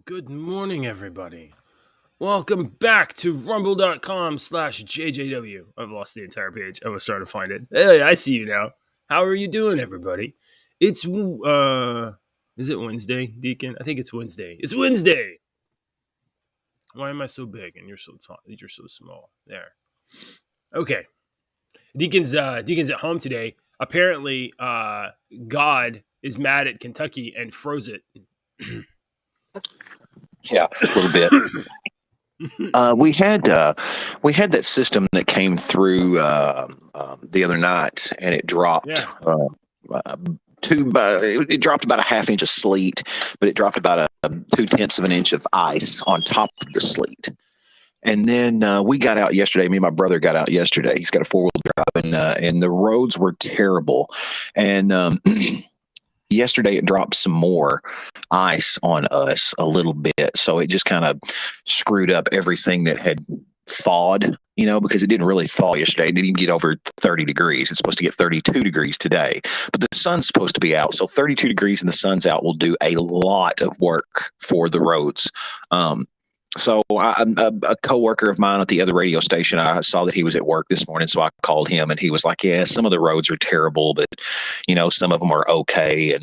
Good morning, everybody. Welcome back to rumble.com/JJW. I've lost the entire page. I was trying to find it. Hey, I see you now. How are you doing, everybody? It's, is it Wednesday, Deacon? I think it's Wednesday. It's Wednesday! Why am I so big and you're so tall? You're so small. There. Okay. Deacon's at home today. Apparently, God is mad at Kentucky and froze it. Yeah, a little bit. We had that system that came through the other night, and it dropped. Yeah. It dropped about a half inch of sleet, but it dropped about 2/10 of an inch of ice on top of the sleet. And then we got out yesterday. Me and my brother got out yesterday. He's got a 4-wheel drive, and the roads were terrible. And yesterday it dropped some more ice on us a little bit, so it just kind of screwed up everything that had thawed, because it didn't really thaw yesterday. It didn't even get over 30 degrees. It's supposed to get 32 degrees today, but the sun's supposed to be out, so 32 degrees and the sun's out will do a lot of work for the roads. So a coworker of mine at the other radio station, I saw that he was at work this morning, so I called him, and he was like, "Yeah, some of the roads are terrible, but some of them are okay."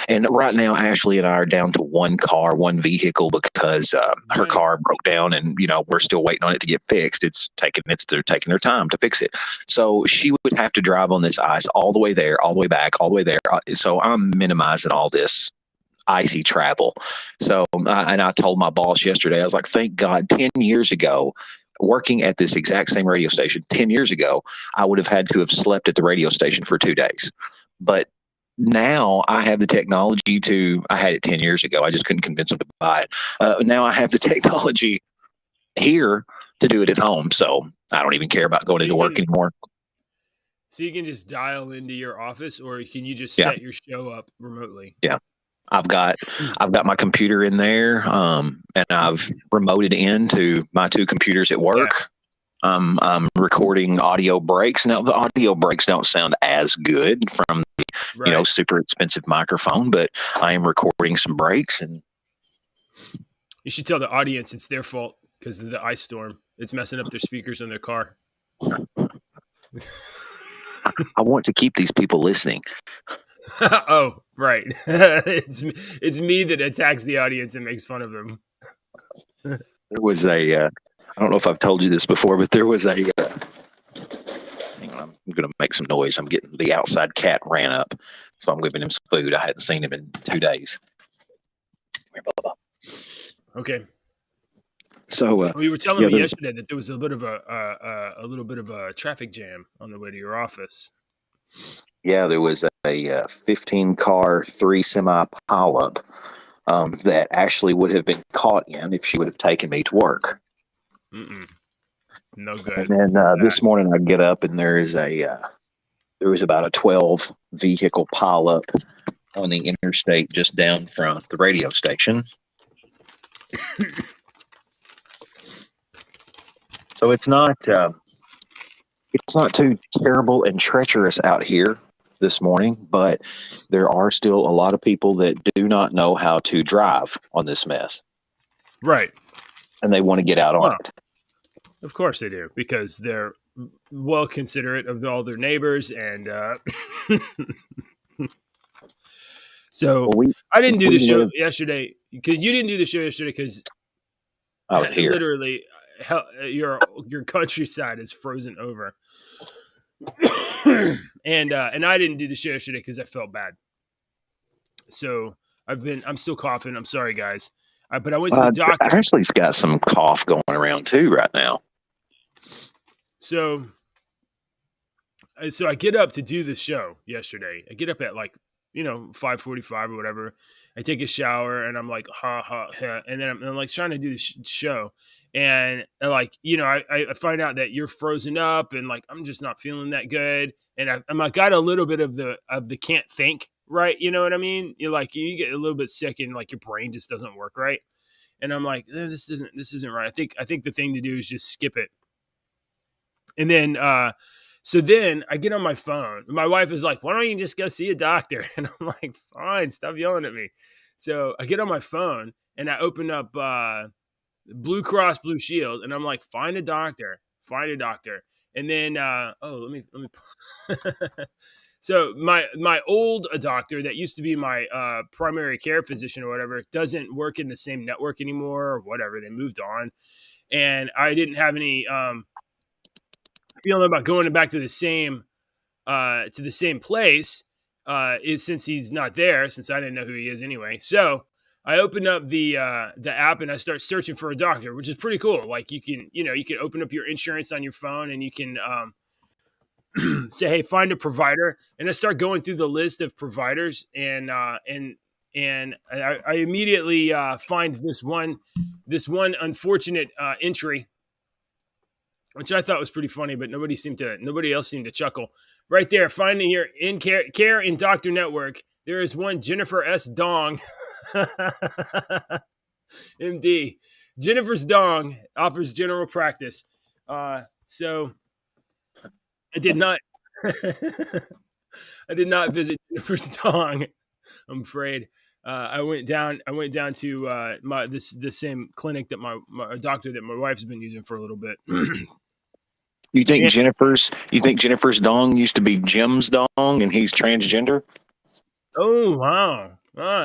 And right now, Ashley and I are down to one vehicle, because her car broke down, and we're still waiting on it to get fixed. They're taking their time to fix it, so she would have to drive on this ice all the way there, all the way back, all the way there. So I'm minimizing all this icy travel. So I told my boss yesterday, I was like, thank God, 10 years ago, working at this exact same radio station 10 years ago, I would have had to have slept at the radio station for 2 days. But now I have the technology I had it 10 years ago. I just couldn't convince them to buy it. Now I have the technology here to do it at home. So I don't even care about going into work anymore. So you can just dial into your office, or can you just set your show up remotely? Yeah. I've got my computer in there, and I've remoted into my 2 computers at work. Yeah. I'm recording audio breaks. Now, the audio breaks don't sound as good from the super expensive microphone, but I am recording some breaks. And you should tell the audience it's their fault because of the ice storm. It's messing up their speakers in their car. I want to keep these people listening. Oh, right. It's me that attacks the audience and makes fun of them. There was I don't know if I've told you this before, but there was hang on, I'm going to make some noise. I'm getting the outside cat ran up, so I'm giving him some food. I hadn't seen him in 2 days. Okay. So you were telling me yesterday that there was a little bit of a traffic jam on the way to your office. Yeah, there was a 15-car, 3-semi pileup that Ashley would have been caught in if she would have taken me to work. No good. And then this morning I get up, and there was about a 12 vehicle pileup on the interstate just down from the radio station. So it's not too terrible and treacherous out here this morning, but there are still a lot of people that do not know how to drive on this mess. Right. And they want to get out on it. Of course they do, because they're well considerate of all their neighbors. And so I didn't do the show yesterday. Because you didn't do the show yesterday because I was here. Literally, your countryside is frozen over. And I didn't do the show yesterday because I felt bad. So I'm still coughing. I'm sorry, guys. But I went to the doctor. Ashley's got some cough going around too right now. So I get up to do the show yesterday. I get up at 5:45 or whatever. I take a shower and I'm like, and then I'm like trying to do the show. And I find out that you're frozen up, and I'm just not feeling that good. And I got a little bit of the can't think, right? You know what I mean? You get a little bit sick, and your brain just doesn't work right. And I'm like, this isn't right. I think the thing to do is just skip it. And then So then I get on my phone. My wife is like, why don't you just go see a doctor? And I'm like, fine, stop yelling at me. So I get on my phone and I open up Blue Cross Blue Shield, and I'm like, find a doctor, find a doctor. And then let me so my old doctor that used to be my primary care physician or whatever doesn't work in the same network anymore or whatever. They moved on, and I didn't have any feeling about going back to the same place since he's not there, since I didn't know who he is anyway. So I opened up the app and I start searching for a doctor, which is pretty cool. Like you can open up your insurance on your phone and you can say, hey, find a provider, and I start going through the list of providers, and I immediately find this one unfortunate entry, which I thought was pretty funny, but nobody else seemed to chuckle. Right there, finding your in care in doctor network, there is one Jennifer S. Dong, MD. Jennifer's Dong offers general practice. So I did not, I did not visit Jennifer's Dong. I'm afraid. I went down to the same clinic that my doctor that my wife's been using for a little bit. You think Jennifer's dong used to be Jim's dong and he's transgender? Oh, wow.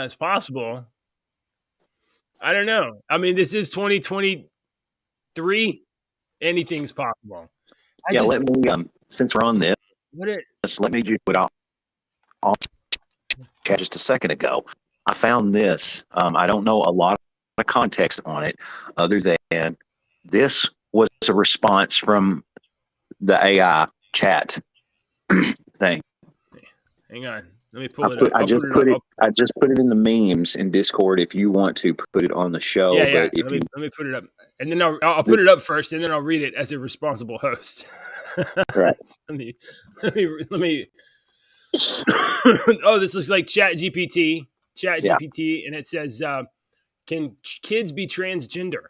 It's possible. I don't know. I mean, this is 2023. Anything's possible. Let me, since we're on this, let me just put off just a second ago. I found this. I don't know a lot of context on it other than this was a response from the AI chat thing. Hang on. Let me pull it up. I just put it in the memes in Discord if you want to put it on the show. Yeah. Let me put it up. And then I'll put it up first, and then I'll read it as a responsible host. Right. let me oh, this looks like Chat GPT, and it says, can kids be transgender?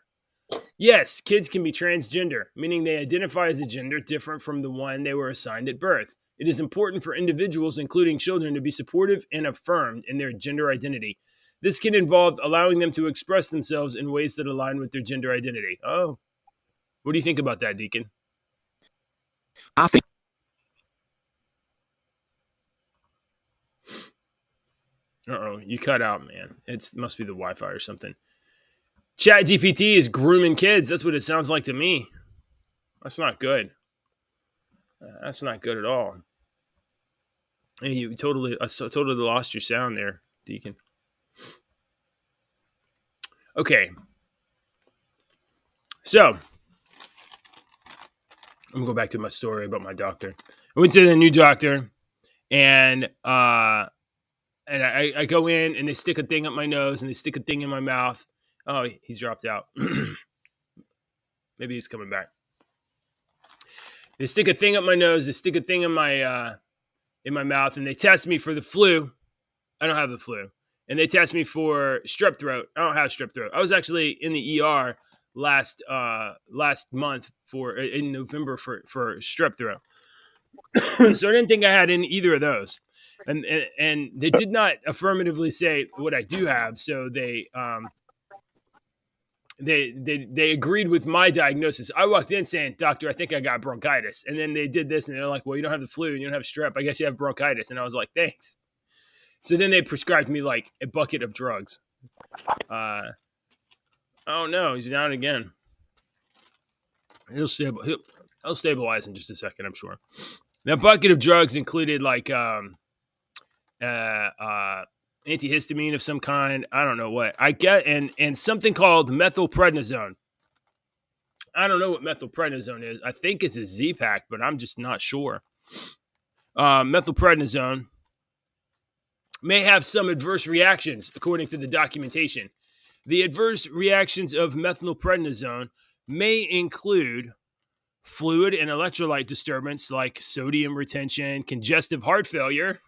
Yes, kids can be transgender, meaning they identify as a gender different from the one they were assigned at birth. It is important for individuals, including children, to be supportive and affirmed in their gender identity. This can involve allowing them to express themselves in ways that align with their gender identity. Oh, what do you think about that, Deacon? I think you cut out, man. It must be the Wi-Fi or something. Chat GPT is grooming kids. That's what it sounds like to me. That's not good. That's not good at all. Hey, I totally lost your sound there, Deacon. Okay. So, I'm going to go back to my story about my doctor. I went to the new doctor, and I go in, and they stick a thing up my nose, and they stick a thing in my mouth. Oh, he's dropped out. Maybe he's coming back. They stick a thing up my nose. They stick a thing in my mouth, and they test me for the flu. I don't have the flu. And they test me for strep throat. I don't have strep throat. I was actually in the ER last month in November for strep throat. So I didn't think I had either of those. And they did not affirmatively say what I do have. So they agreed with my diagnosis. I walked in saying, "Doctor, I think I got bronchitis." And then they did this, and they're like, "Well, you don't have the flu, and you don't have strep. I guess you have bronchitis." And I was like, "Thanks." So then they prescribed me like a bucket of drugs. Oh no, he's down again. He'll stabilize in just a second, I'm sure. That bucket of drugs included like antihistamine of some kind. I don't know what I get, and something called methylprednisone. I don't know what methylprednisone is. I think it's a Z-Pack, but I'm just not sure. Methylprednisone may have some adverse reactions, according to the documentation. The adverse reactions of methylprednisone may include fluid and electrolyte disturbance like sodium retention, congestive heart failure.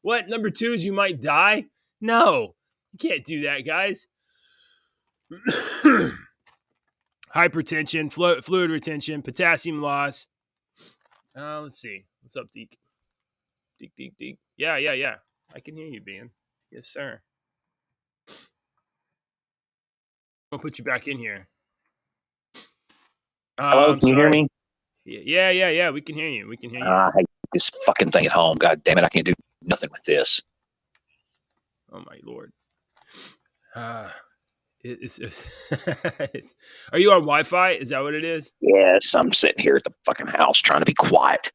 What? Number 2 is you might die? No, you can't do that, guys. Hypertension, fluid retention, potassium loss, Let's see. What's up, Deke? Deke. Yeah. I can hear you, Ben. Yes, sir. I'll put you back in here. Hello, I'm can you hear sorry. me? Yeah. We can hear you. I hate this fucking thing at home. God damn it, I can't do nothing with this. Oh my lord. Are you on Wi-Fi? Is that what it is? Yes, I'm sitting here at the fucking house trying to be quiet.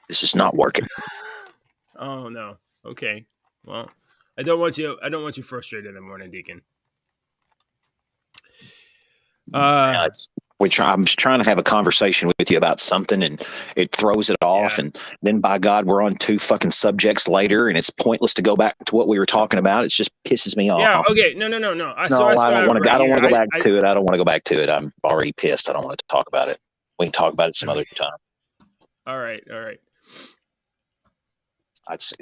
This is not working. Oh no. Okay. Well, I don't want you frustrated in the morning, Deacon. I'm just trying to have a conversation with you about something, and it throws it off. Yeah. And then, by God, we're on two fucking subjects later, and it's pointless to go back to what we were talking about. It just pisses me off. Yeah. Okay. No. I don't want to. I don't want to go back to it. I don't want to go back to it. I'm already pissed. I don't want to talk about it. We can talk about it some other time. All right. That's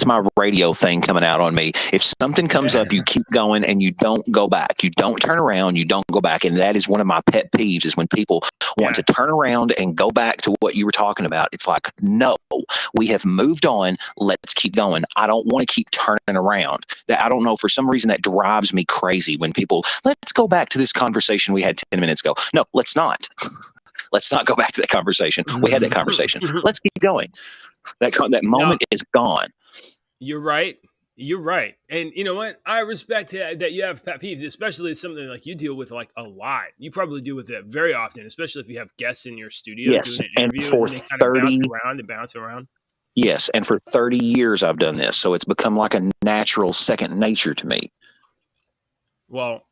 my radio thing coming out on me. If something comes up, you keep going and you don't go back. You don't turn around. You don't go back. And that is one of my pet peeves, is when people want to turn around and go back to what you were talking about. It's like, no, we have moved on. Let's keep going. I don't want to keep turning around. I don't know, for some reason that drives me crazy when people, let's go back to this conversation we had 10 minutes ago. No, let's not. Let's not go back to that conversation. We had that conversation. Let's keep going. That moment is gone. You're right. And you know what? I respect that you have pet peeves, especially something like you deal with like a lot. You probably deal with it very often, especially if you have guests in your studio doing an interview and they kind of bounce around. Yes, and for 30 years I've done this, so it's become like a natural second nature to me. Well,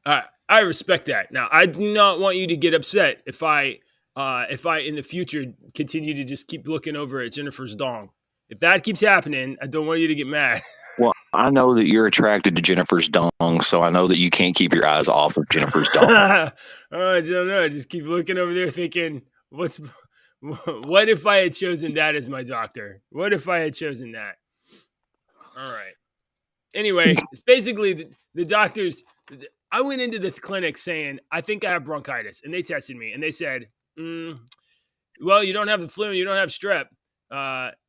I respect that. Now, I do not want you to get upset if I in the future continue to just keep looking over at Jennifer's dong. If that keeps happening, I don't want you to get mad. Well, I know that you're attracted to Jennifer's dong, so I know that you can't keep your eyes off of Jennifer's dong. I don't know. I just keep looking over there thinking, what if I had chosen that as my doctor? What if I had chosen that? All right. Anyway, it's basically the doctors. I went into the clinic saying, I think I have bronchitis. And they tested me and they said, well, you don't have the flu, you don't have strep.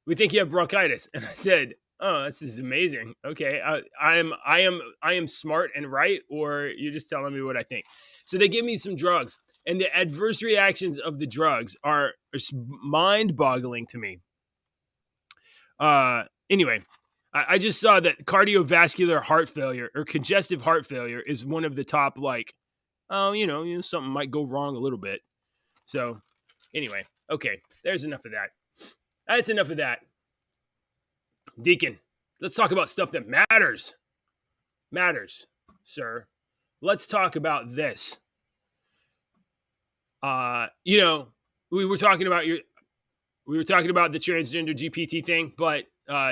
We think you have bronchitis. And I said, oh, this is amazing. Okay. I am smart and right, or you're just telling me what I think. So they give me some drugs, and the adverse reactions of the drugs are mind-boggling to me. Anyway, I just saw that cardiovascular heart failure or congestive heart failure is one of the top, like, something might go wrong a little bit. So anyway, okay, there's enough of that. That's enough of that. Deacon, let's talk about stuff that matters. Matters, sir. Let's talk about this. We were talking about the transgender GPT thing, but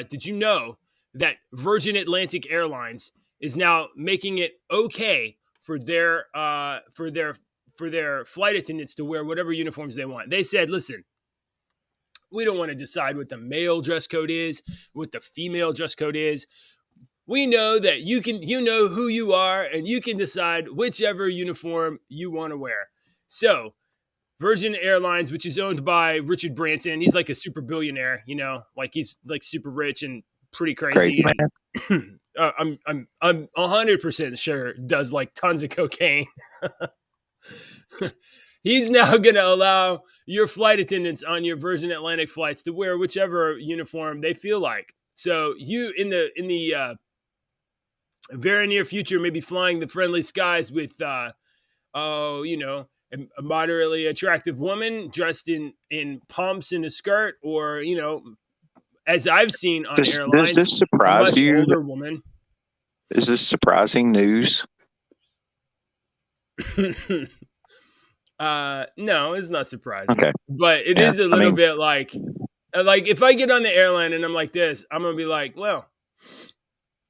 did you know that Virgin Atlantic Airlines is now making it okay for their flight attendants to wear whatever uniforms they want? They said, listen, we don't want to decide what the male dress code is, what the female dress code is. We know that you know who you are, and you can decide whichever uniform you want to wear. So Virgin Airlines, which is owned by Richard Branson, he's like a super billionaire, like he's like super rich and pretty crazy. And, I'm 100% sure does like tons of cocaine. He's now going to allow your flight attendants on your Virgin Atlantic flights to wear whichever uniform they feel like. So you in the very near future may be flying the friendly skies with a moderately attractive woman dressed in pumps and a skirt, or as I've seen on airlines, does this surprise you? Older woman. Is this surprising news? No, it's not surprising. Okay. But it is a little bit like if I get on the airline and I'm like this, I'm gonna be like, well,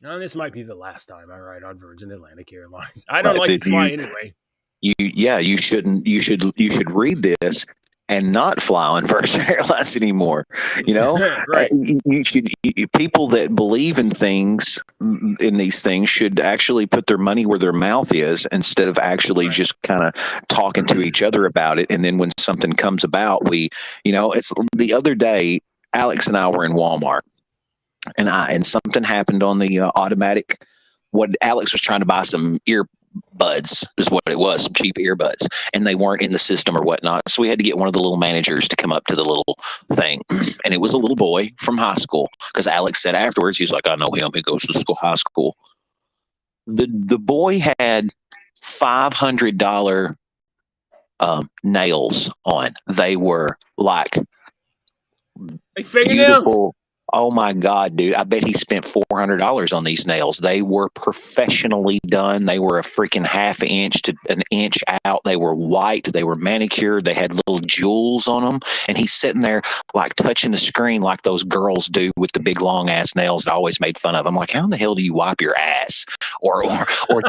no, this might be the last time I ride on Virgin Atlantic Airlines. I don't like to fly anyway. You shouldn't. You should read this and not fly on First Airlines anymore. You know, Right. people that believe in things, in these things, should actually put their money where their mouth is instead of actually Right. just kind of talking to each other about it. And then when something comes about, it's the other day, Alex and I were in Walmart, and something happened on the automatic. What Alex was trying to buy some earbuds is what it was, some cheap earbuds, and they weren't in the system or whatnot. So we had to get one of the little managers to come up to the little thing, and it was a little boy from high school. Because Alex said afterwards, he's like, "I know him. He goes to school, high school." The boy had $500 nails on. They were like fingernails. beautiful. Oh my God, dude. I bet he spent $400 on these nails. They were professionally done. They were a freaking half inch to an inch out. They were white. They were manicured. They had little jewels on them. And he's sitting there like touching the screen like those girls do with the big long ass nails that I always made fun of. I'm like, how in the hell do you wipe your ass or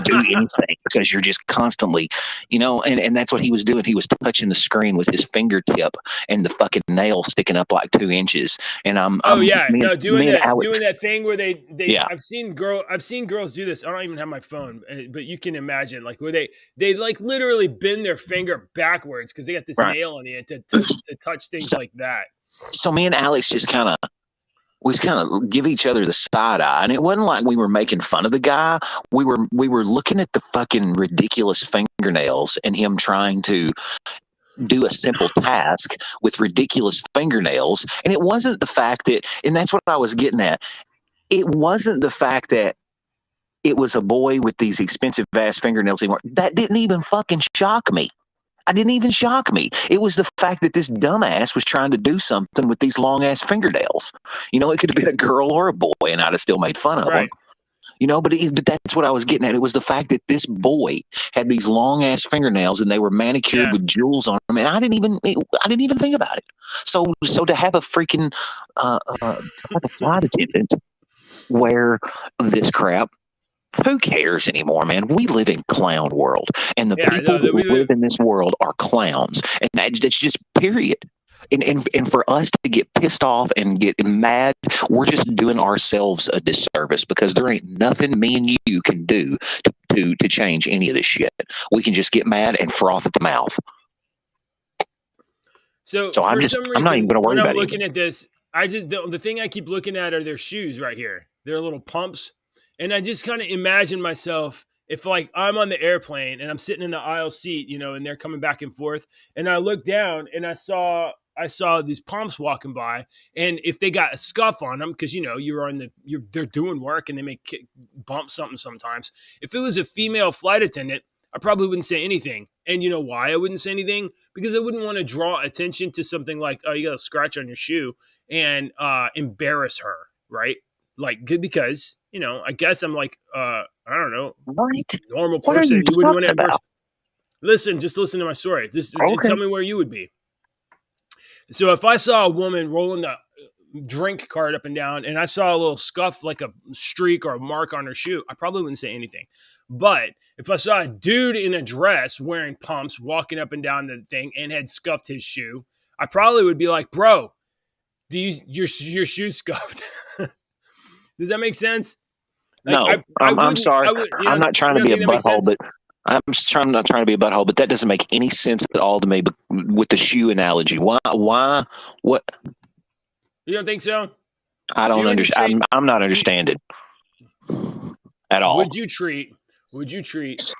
do anything? Because you're just constantly, and that's what he was doing. He was touching the screen with his fingertip and the fucking nail sticking up like 2 inches. And Doing Alex, that thing where they yeah, I've seen girls do this. I don't even have my phone, but you can imagine like where they like literally bend their finger backwards because they got this right. nail on it to touch things So, like that. so me and Alex just kind of give each other the side eye, and it wasn't like we were making fun of the guy. We were looking at the fucking ridiculous fingernails and him trying to do a simple task with ridiculous fingernails. And it wasn't the fact that, and that's what I was getting at. It wasn't the fact that it was a boy with these expensive ass fingernails anymore. That didn't even fucking shock me. I didn't even shock me. It was the fact that this dumbass was trying to do something with these long ass fingernails. It could have been a girl or a boy, and I'd have still made fun of him. Right. But that's what I was getting at. It was the fact that this boy had these long ass fingernails and they were manicured with jewels on them, and I didn't even think about it. So to have a freaking flight attendant wear this crap, who cares anymore, man? We live in clown world, and the people that live in this world are clowns, and that's just period. And for us to get pissed off and get mad, we're just doing ourselves a disservice because there ain't nothing me and you can do to change any of this shit. We can just get mad and froth at the mouth. So for some reason, I'm not even going to worry about it. When I'm looking at this, the thing I keep looking at are their shoes right here. They're little pumps. And I just kind of imagine myself if like I'm on the airplane and I'm sitting in the aisle seat, and they're coming back and forth, and I look down and I saw these pumps walking by, and if they got a scuff on them, because they're doing work and they may bump something sometimes. If it was a female flight attendant, I probably wouldn't say anything. And you know why I wouldn't say anything? Because I wouldn't want to draw attention to something like, oh, you got a scratch on your shoe, and embarrass her, right? Like, because, I guess I'm like, I don't know, right? normal What person. you wouldn't want to embarrass. Just listen to my story. Just Okay. tell me where you would be. So if I saw a woman rolling the drink cart up and down and I saw a little scuff, like a streak or a mark on her shoe, I probably wouldn't say anything. But if I saw a dude in a dress wearing pumps walking up and down the thing and had scuffed his shoe, I probably would be like, bro, your shoe scuffed. Does that make sense? Like, no, I'm sorry. I'm not trying to be a butthole, but not trying to be a butthole, but that doesn't make any sense at all to me. But with the shoe analogy, why, what? You don't think so? I don't understand. I'm not understanding at all. Would you treat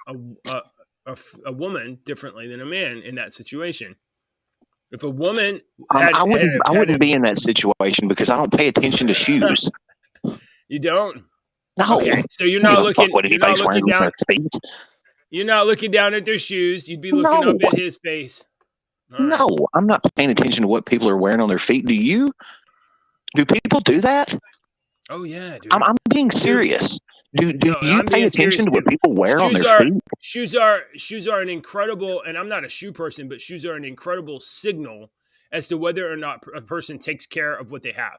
a woman differently than a man in that situation? If a woman I wouldn't be in that situation because I don't pay attention to shoes. You don't? No. Okay, so you're not looking down. You're not looking down at their shoes. You'd be looking up at his face. No, I'm not paying attention to what people are wearing on their feet. Do you? Do people do that? Oh yeah, dude. I'm being serious. Do you pay attention to what people wear on their feet? Shoes are an incredible, and I'm not a shoe person, but shoes are an incredible signal as to whether or not a person takes care of what they have.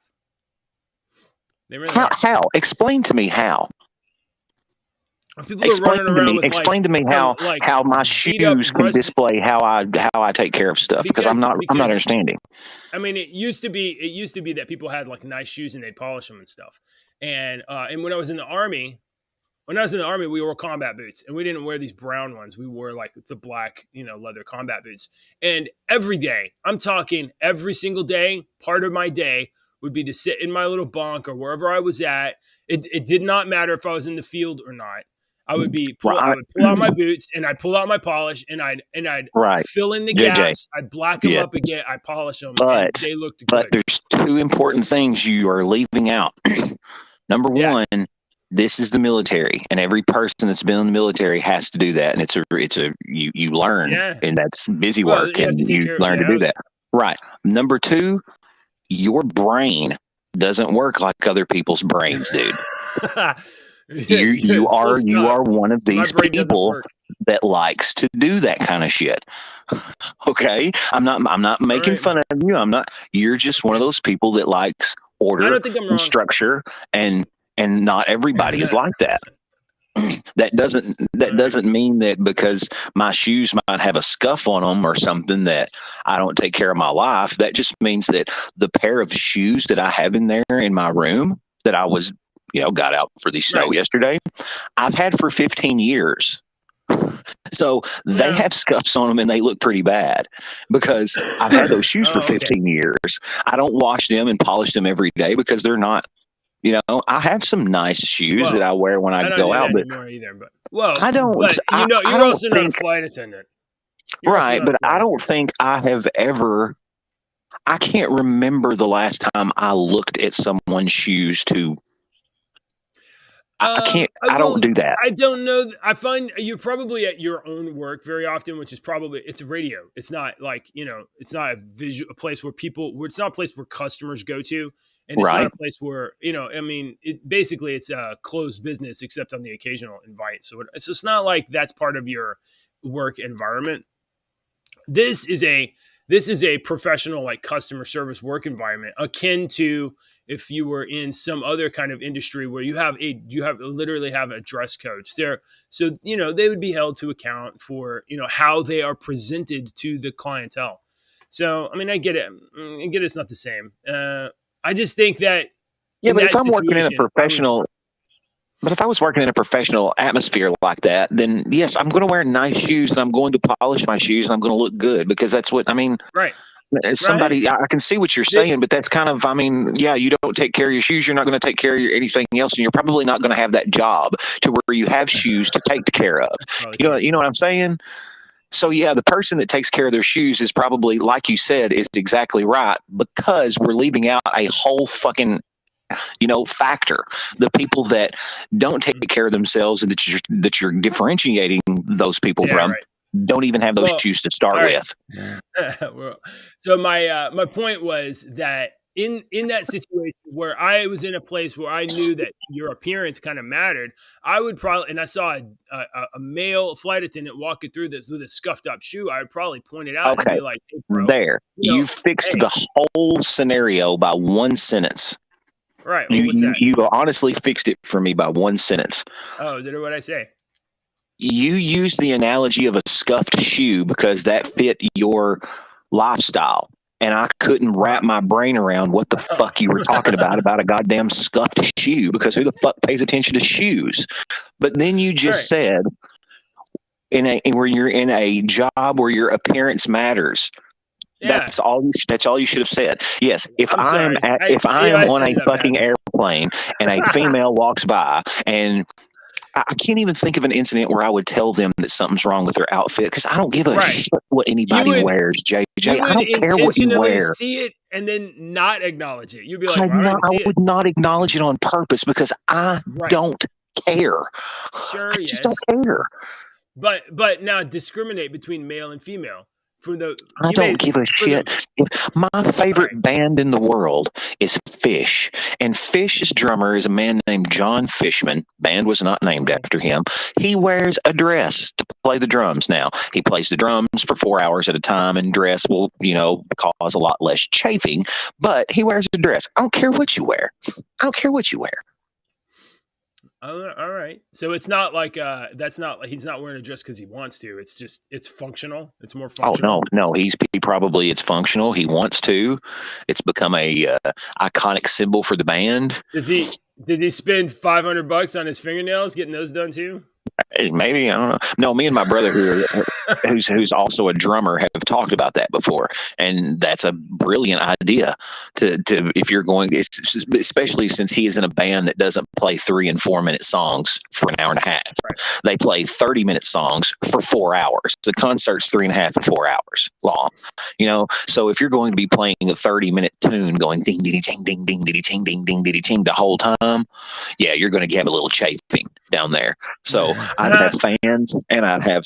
They really How? Explain to me how. People are running around with like Explain to me some like how my beat up shoes can rusty display how I take care of stuff, because I'm not because understanding. I mean, it used to be that people had like nice shoes and they'd polish them and stuff. And when I was in the army, we wore combat boots, and we didn't wear these brown ones. We wore like the black, leather combat boots. And every day, I'm talking every single day, part of my day would be to sit in my little bunk or wherever I was at. It did not matter if I was in the field or not. I would Right, pull out my boots and I'd pull out my polish and I'd right, fill in the JJ. gaps. I'd black them Yeah, up again. I'd polish them, and but they looked but good. there's two important things you are leaving out. Number Yeah. one, this is the military, and every person that's been in the military has to do that, and it's a you learn, Yeah. and that's busy Well, work, you have to and take you care of learn to do that. Right. Number two, your brain doesn't work like other people's brains, dude. You Full are stop. one of My these brain doesn't people work. that likes to do that kind of shit. Okay, I'm not All making right. fun of you. I'm not. You're just one of Okay. those people that likes I order don't think I'm and wrong. structure, and not everybody is like that. That All right. doesn't mean that because my shoes might have a scuff on them or something that I don't take care of my life. That just means that the pair of shoes that I have in there in my room that I was, got out for the snow Right. yesterday, I've had for 15 years. So they Yeah. have scuffs on them and they look pretty bad because I've had those shoes for Oh, okay. 15 years. I don't wash them and polish them every day because they're not, I have some nice shoes that Well, I wear when I I don't go do out, that but anymore either. But I you're don't also not a think, flight attendant. You're also right, not a but I flight don't attendant. think I have ever, I can't remember the last time I looked at someone's shoes to, I can't, I don't do that. I don't know. I find you're probably at your own work very often, which is probably it's a radio. It's not like it's not a place where it's not a place where customers go to, and it's not Right. a place where I mean, basically it's a closed business except on the occasional invite. So it's not like that's part of your work environment. This is a professional like customer service work environment akin to if you were in some other kind of industry where you literally have a dress code there. So they would be held to account for how they are presented to the clientele. So I mean, I get it. It's not the same. I just think that Yeah, in but that situation but if I was working in a professional atmosphere like that, then yes, I'm going to wear nice shoes and I'm going to polish my shoes and I'm going to look good because that's what I mean. right. As Right. somebody, I can see what you're They- saying, but that's kind of, I mean, yeah, you don't take care of your shoes, you're not going to take care of anything else, and you're probably not going to have that job to where you have shoes to take care of. That's probably true. You know what I'm saying? So yeah, the person that takes care of their shoes is probably, like you said, is exactly right because we're leaving out a whole fucking factor. The people that don't take care of themselves and that you're differentiating those people from right. don't even have those Well, shoes to start all right. with. Well, so my point was that in that situation where I was in a place where I knew that your appearance kind of mattered, I would probably, and I saw a male flight attendant walking through this with a scuffed up shoe, I would probably point it out and Okay, be like, "Hey, bro, there. You fixed hey." the whole scenario by one sentence. Right. Well, what's that? You honestly fixed it for me by one sentence. Oh, did what I say? You used the analogy of a scuffed shoe because that fit your lifestyle. And I couldn't wrap my brain around what the fuck you were talking about a goddamn scuffed shoe, because who the fuck pays attention to shoes? But then you just said where you're in a job where your appearance matters. Yeah. That's all you should have said. Yes, if I'm sorry. I'm I on set a it up fucking bad. airplane and a female walks by, and I can't even think of an incident where I would tell them that something's wrong with their outfit because I don't give a shit what anybody wears, JJ. I don't care what you intentionally wear. see it and then not acknowledge it. You'd be like, I well, I don't see it. would not acknowledge it on purpose because I don't care. Sure, I just don't care. But now discriminate between male and female. I don't give a shit. My favorite band in the world is Fish, and Fish's drummer is a man named John Fishman. Band was not named after him. He wears a dress to play the drums. Now he plays the drums for 4 hours at a time, and dress will, cause a lot less chafing. But he wears a dress. I don't care what you wear. I don't care what you wear. All right. So it's not like that's not like he's not wearing a dress because he wants to. It's just it's functional. It's more Oh no, functional. no, he probably it's functional. He wants to. It's become a iconic symbol for the band. Does he spend $500 on his fingernails getting those done too? Maybe I don't know. No, me and my brother, who's also a drummer, have talked about that before, and that's a brilliant idea. To if you're going, especially since he is in a band that doesn't play 3 and 4 minute songs for an hour and a half. Right. They play 30-minute songs for 4 hours. The concert's 3.5 and 4 hours long. So if you're going to be playing a 30-minute tune, going ding ding ding ding ding ding ding ding ding ding ding the whole time, yeah, you're going to have a little chafing down there. So I'd have fans, and I'd have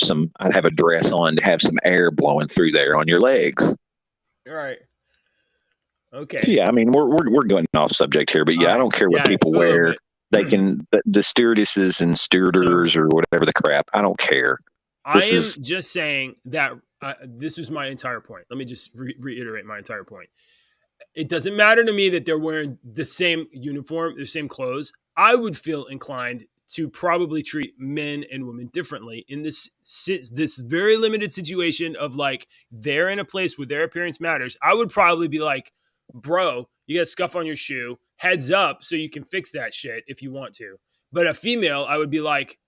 a dress on to have some air blowing through there on your legs. All right. Okay. So yeah, I mean we're going off subject here, but yeah, I don't care what people wear. They can the stewardesses and stewarders or whatever the crap. I don't care. I am just saying that this was my entire point. Let me just reiterate my entire point. It doesn't matter to me that they're wearing the same uniform, the same clothes. I would feel inclined to probably treat men and women differently in this very limited situation of like they're in a place where their appearance matters. I would probably be like, bro, you got scuff on your shoe, heads up so you can fix that shit if you want to. But a female, I would be like,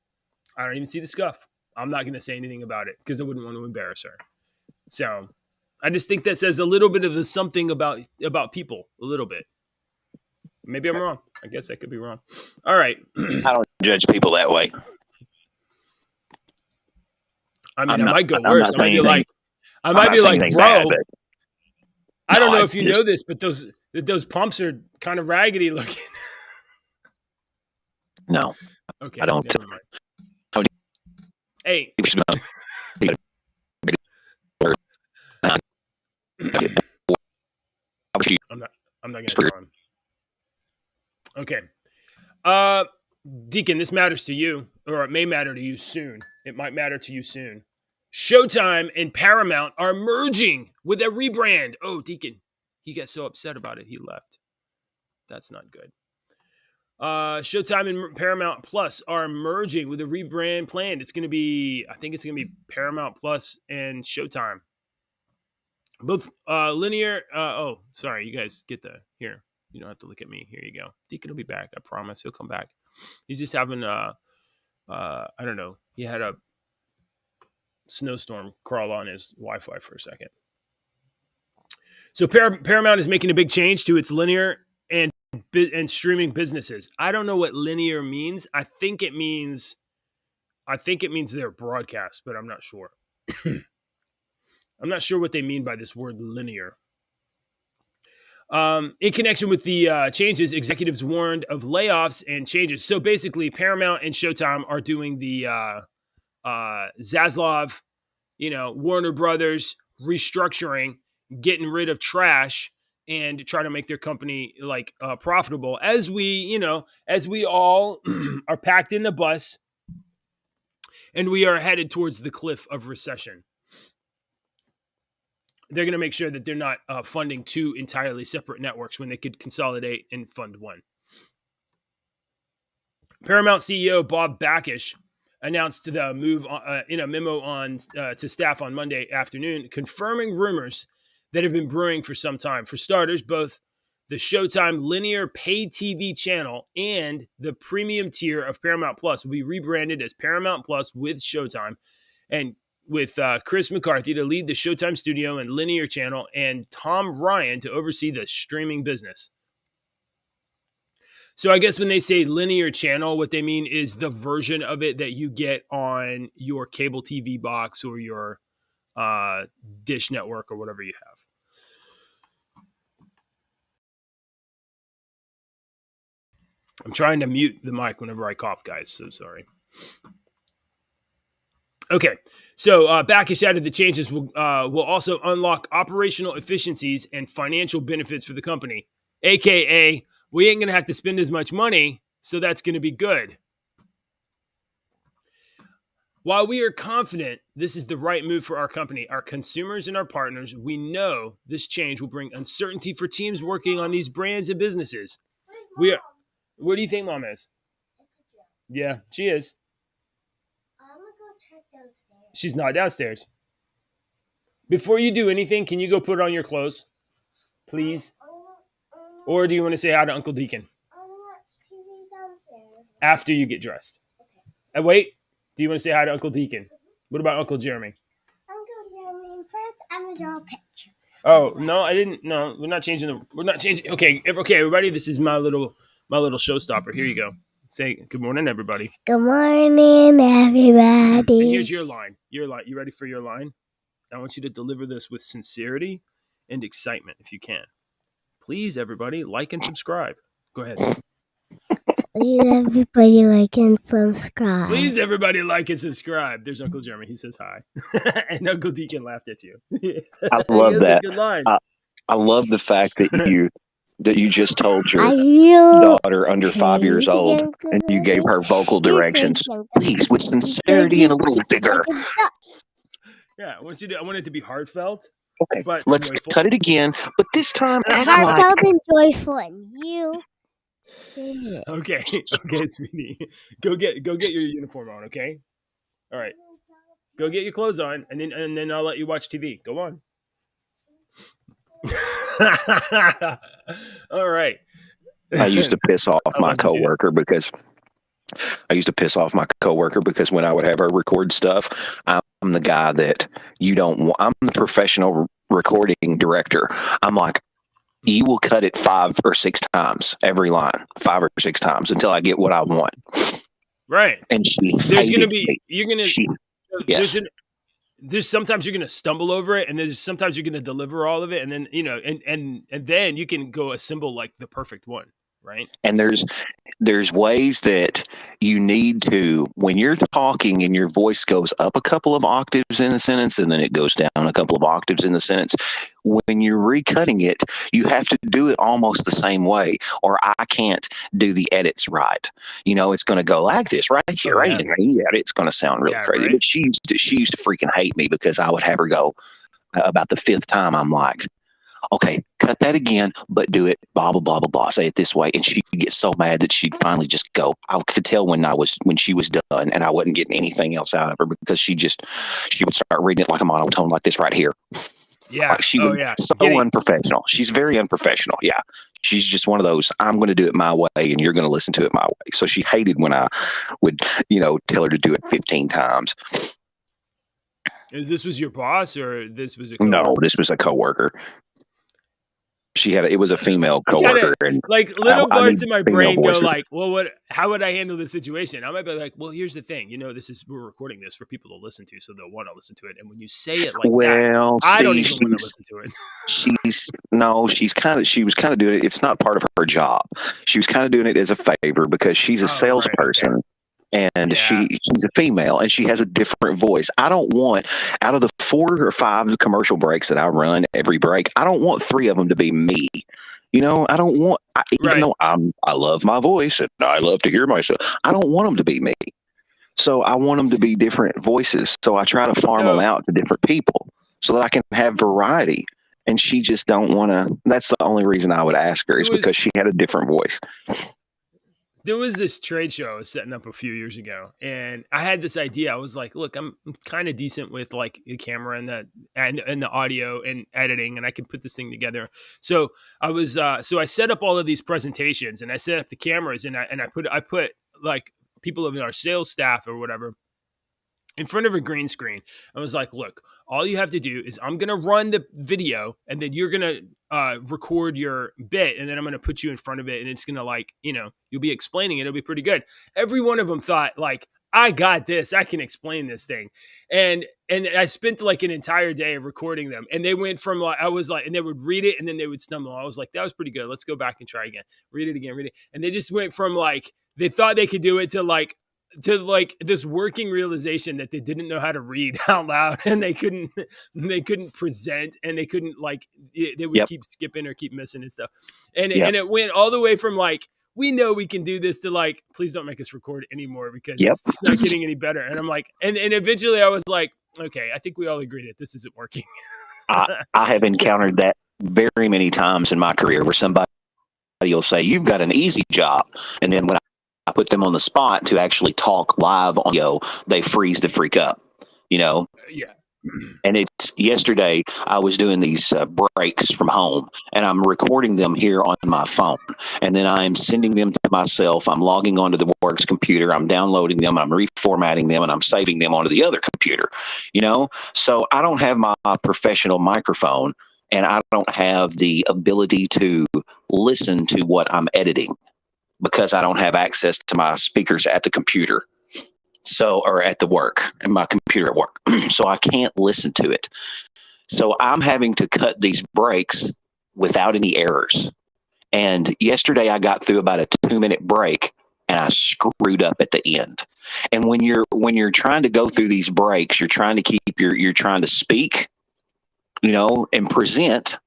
I don't even see the scuff. I'm not going to say anything about it because I wouldn't want to embarrass her. So I just think that says a little bit of the something about people, a little bit. Maybe I'm wrong. I guess I could be wrong. All right. I don't judge people that way. I mean, I might go worse. I might be like, bro, bad, I don't know if you know this, but those pumps are kind of raggedy looking. No. Okay. I don't. Hey. I'm not going to tell him. Okay. Deacon, this matters to you, or it may matter to you soon. It might matter to you soon. Showtime and Paramount are merging with a rebrand. Oh, Deacon, he got so upset about it, he left. That's not good. Showtime and Paramount Plus are merging with a rebrand planned. I think it's going to be Paramount Plus and Showtime. Both linear. Sorry, you guys get here. You don't have to look at me. Here you go. Deacon will be back. I promise. He'll come back. He's just having I don't know. He had a snowstorm crawl on his Wi-Fi for a second. So Paramount is making a big change to its linear and streaming businesses. I don't know what linear means. I think it means their broadcast, but I'm not sure. I'm not sure what they mean by this word linear. In connection with the changes, executives warned of layoffs and changes. So basically, Paramount and Showtime are doing the Zaslav, Warner Brothers restructuring, getting rid of trash, and try to make their company profitable. As we all are packed in the bus, and we are headed towards the cliff of recession. They're going to make sure that they're not funding two entirely separate networks when they could consolidate and fund one. Paramount CEO Bob Bakish announced the move in a memo to staff on Monday afternoon, confirming rumors that have been brewing for some time. For starters, both the Showtime linear paid TV channel and the premium tier of Paramount Plus will be rebranded as Paramount Plus with Showtime, and with Chris McCarthy to lead the Showtime studio and linear channel, and Tom Ryan to oversee the streaming business. So I guess when they say linear channel, what they mean is the version of it that you get on your cable TV box or your Dish Network or whatever you have. I'm trying to mute the mic whenever I cough, guys, so sorry. Okay, so Bakish added the changes will also unlock operational efficiencies and financial benefits for the company, a.k.a. we ain't going to have to spend as much money, so that's going to be good. While we are confident this is the right move for our company, our consumers, and our partners, we know this change will bring uncertainty for teams working on these brands and businesses. What do you think, Mom is? Yeah, she is. I'm gonna go check downstairs. She's not downstairs. Before you do anything, can you go put on your clothes, please? Or do you want to say hi to Uncle Deacon I wanna watch TV downstairs. after you get dressed? Okay. And wait, do you want to say hi to Uncle Deacon? What about Uncle Jeremy? Uncle Jeremy, first I'm gonna draw a picture. Oh no, I didn't. No, we're not changing. Okay, everybody. This is my little showstopper. Here you go. Say good morning, everybody. Good morning, everybody. And here's your line. Your line. You ready for your line? I want you to deliver this with sincerity and excitement, if you can. Please, everybody, like and subscribe. Go ahead. Please, everybody, like and subscribe. Please, everybody, like and subscribe. There's Uncle Jeremy. He says hi, and Uncle Deacon laughed at you. I love that. Good line. I love the fact that you just told your daughter under 5 years old and you gave her vocal directions. Please, with sincerity and a little vigor. Yeah, I want it to be heartfelt. Okay, but let's cut it again, but this time heartfelt and joyful, and you. Okay, sweetie. Go get your uniform on, okay? All right. Go get your clothes on, and then I'll let you watch TV. Go on. All right. I used to piss off my coworker because when I would have her record stuff, I'm the guy that you don't want. I'm the professional recording director. I'm like, you will cut it 5 or 6 times every line, 5 or 6 times until I get what I want. Right. And there's sometimes you're gonna stumble over it, and there's sometimes you're gonna deliver all of it, and then and then you can go assemble like the perfect one, right? And there's ways that you need to, when you're talking and your voice goes up a couple of octaves in the sentence and then it goes down a couple of octaves in the sentence, when you're recutting it, you have to do it almost the same way, or I can't do the edits right. It's going to go like this right here, right here. Yeah, it's going to sound real crazy. Right. But she used to freaking hate me because I would have her go about the 5th time. I'm like, okay, cut that again, but do it blah, blah, blah, blah, blah. Say it this way. And she'd get so mad that she'd finally just go. I could tell when she was done and I wasn't getting anything else out of her because she would start reading it like a monotone like this right here. Yeah. Like she was so unprofessional. She's very unprofessional. Yeah. She's just one of those, I'm going to do it my way and you're going to listen to it my way. So she hated when I would, tell her to do it 15 times. This was your boss or this was a coworker? No, this was a coworker. It was a female coworker, and like little parts of my brain go like, well, how would I handle this situation? I might be like, well, here's the thing, we're recording this for people to listen to, so they'll want to listen to it. And when you say it like that, I don't even want to listen to it. She was kind of doing it. It's not part of her job. She was kind of doing it as a favor because she's a salesperson. Right, okay. And she's a female and she has a different voice. I don't want, out of the 4 or 5 commercial breaks that I run every break, I don't want 3 of them to be me. I don't want, even though I love my voice and I love to hear myself, I don't want them to be me. So I want them to be different voices. So I try to farm them out to different people so that I can have variety. And she just don't want to. That's the only reason I would ask her is because she had a different voice. There was this trade show I was setting up a few years ago, and I had this idea. I was like, look, I'm kind of decent with like the camera and the audio and editing, and I can put this thing together. So I set up all of these presentations, and I set up the cameras, and I put like people in our sales staff or whatever in front of a green screen. I was like, look, all you have to do is I'm going to run the video and then you're going to record your bit. And then I'm going to put you in front of it. And it's going to you'll be explaining it. It'll be pretty good. Every one of them thought like, I got this. I can explain this thing. And I spent like an entire day recording them. And they went from and they would read it and then they would stumble. I was like, that was pretty good. Let's go back and try again. Read it again. And they just went from they thought they could do it to this working realization that they didn't know how to read out loud and they couldn't present and they couldn't they would keep skipping or keep missing and stuff. And it went all the way from we know we can do this to please don't make us record anymore because it's just not getting any better. And I'm like, and eventually I was like, okay, I think we all agree that this isn't working. I have encountered that very many times in my career where somebody will say, you've got an easy job. And then when I I put them on the spot to actually talk live on audio, they freeze the freak up, you know. Yeah. And it's yesterday I was doing these breaks from home, and I'm recording them here on my phone, and then I'm sending them to myself. I'm logging onto the works computer, I'm downloading them, I'm reformatting them, and I'm saving them onto the other computer, you know. So I don't have my professional microphone, and I don't have the ability to listen to what I'm editing because I don't have access to my speakers at the computer. So, or at the work, and my computer at work. So I can't listen to it. So I'm having to cut these breaks without any errors. And yesterday I got through about a 2-minute break and I screwed up at the end. And when you're trying to go through these breaks, you're trying to you're trying to speak, you know, and present,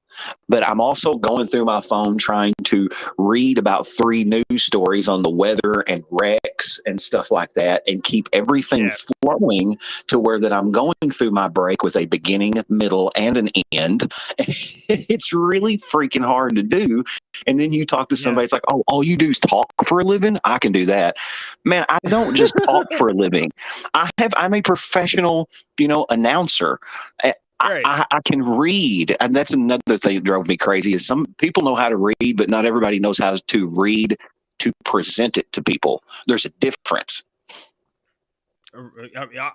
but I'm also going through my phone trying to read about 3 news stories on the weather and wrecks and stuff like that, and keep everything flowing to where that I'm going through my break with a beginning, middle, and an end. It's really freaking hard to do. And then you talk to somebody, it's like, oh, all you do is talk for a living? I can do that. Man, I don't just talk for a living. I'm a professional, you know, announcer. Right. I can read, and that's another thing that drove me crazy. Is some people know how to read, but not everybody knows how to read to present it to people. There's a difference.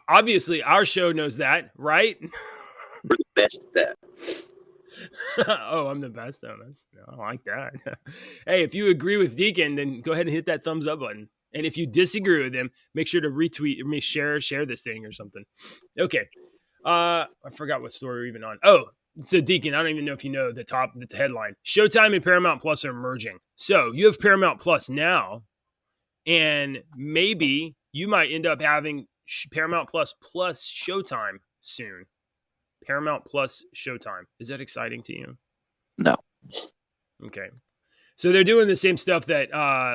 Obviously, our show knows that, right? We're the best at that. Oh, I'm the best. Oh, I like that. Hey, if you agree with Deacon, then go ahead and hit that thumbs up button. And if you disagree with him, make sure to retweet me, share this thing or something. Okay. I forgot what story we're even on. Oh, so Deacon, I don't even know if you know the headline. Showtime and Paramount Plus are merging. So you have Paramount Plus now, and maybe you might end up having Paramount Plus Showtime soon. Paramount Plus Showtime. Is that exciting to you? No. Okay. So they're doing the same stuff that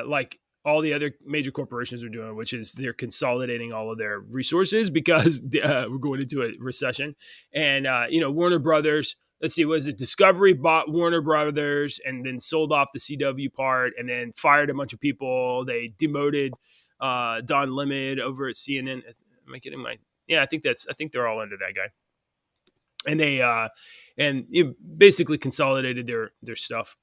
like all the other major corporations are doing, which is they're consolidating all of their resources because we're going into a recession. And, you know, Warner Brothers, let's see, was it Discovery bought Warner Brothers and then sold off the CW part and then fired a bunch of people. They demoted Don Lemon over at CNN. Am I getting my? Yeah, I think they're all under that guy. And they basically consolidated their stuff.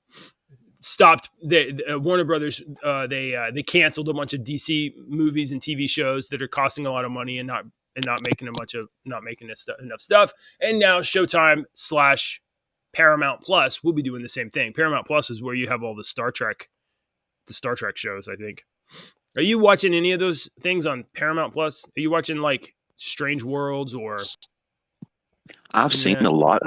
Stopped Warner Brothers. They canceled a bunch of DC movies and TV shows that are costing a lot of money and not making enough stuff. And now Showtime / Paramount Plus will be doing the same thing. Paramount Plus is where you have all the Star Trek shows. I think. Are you watching any of those things on Paramount Plus? Are you watching like Strange Worlds or? I've seen a lot.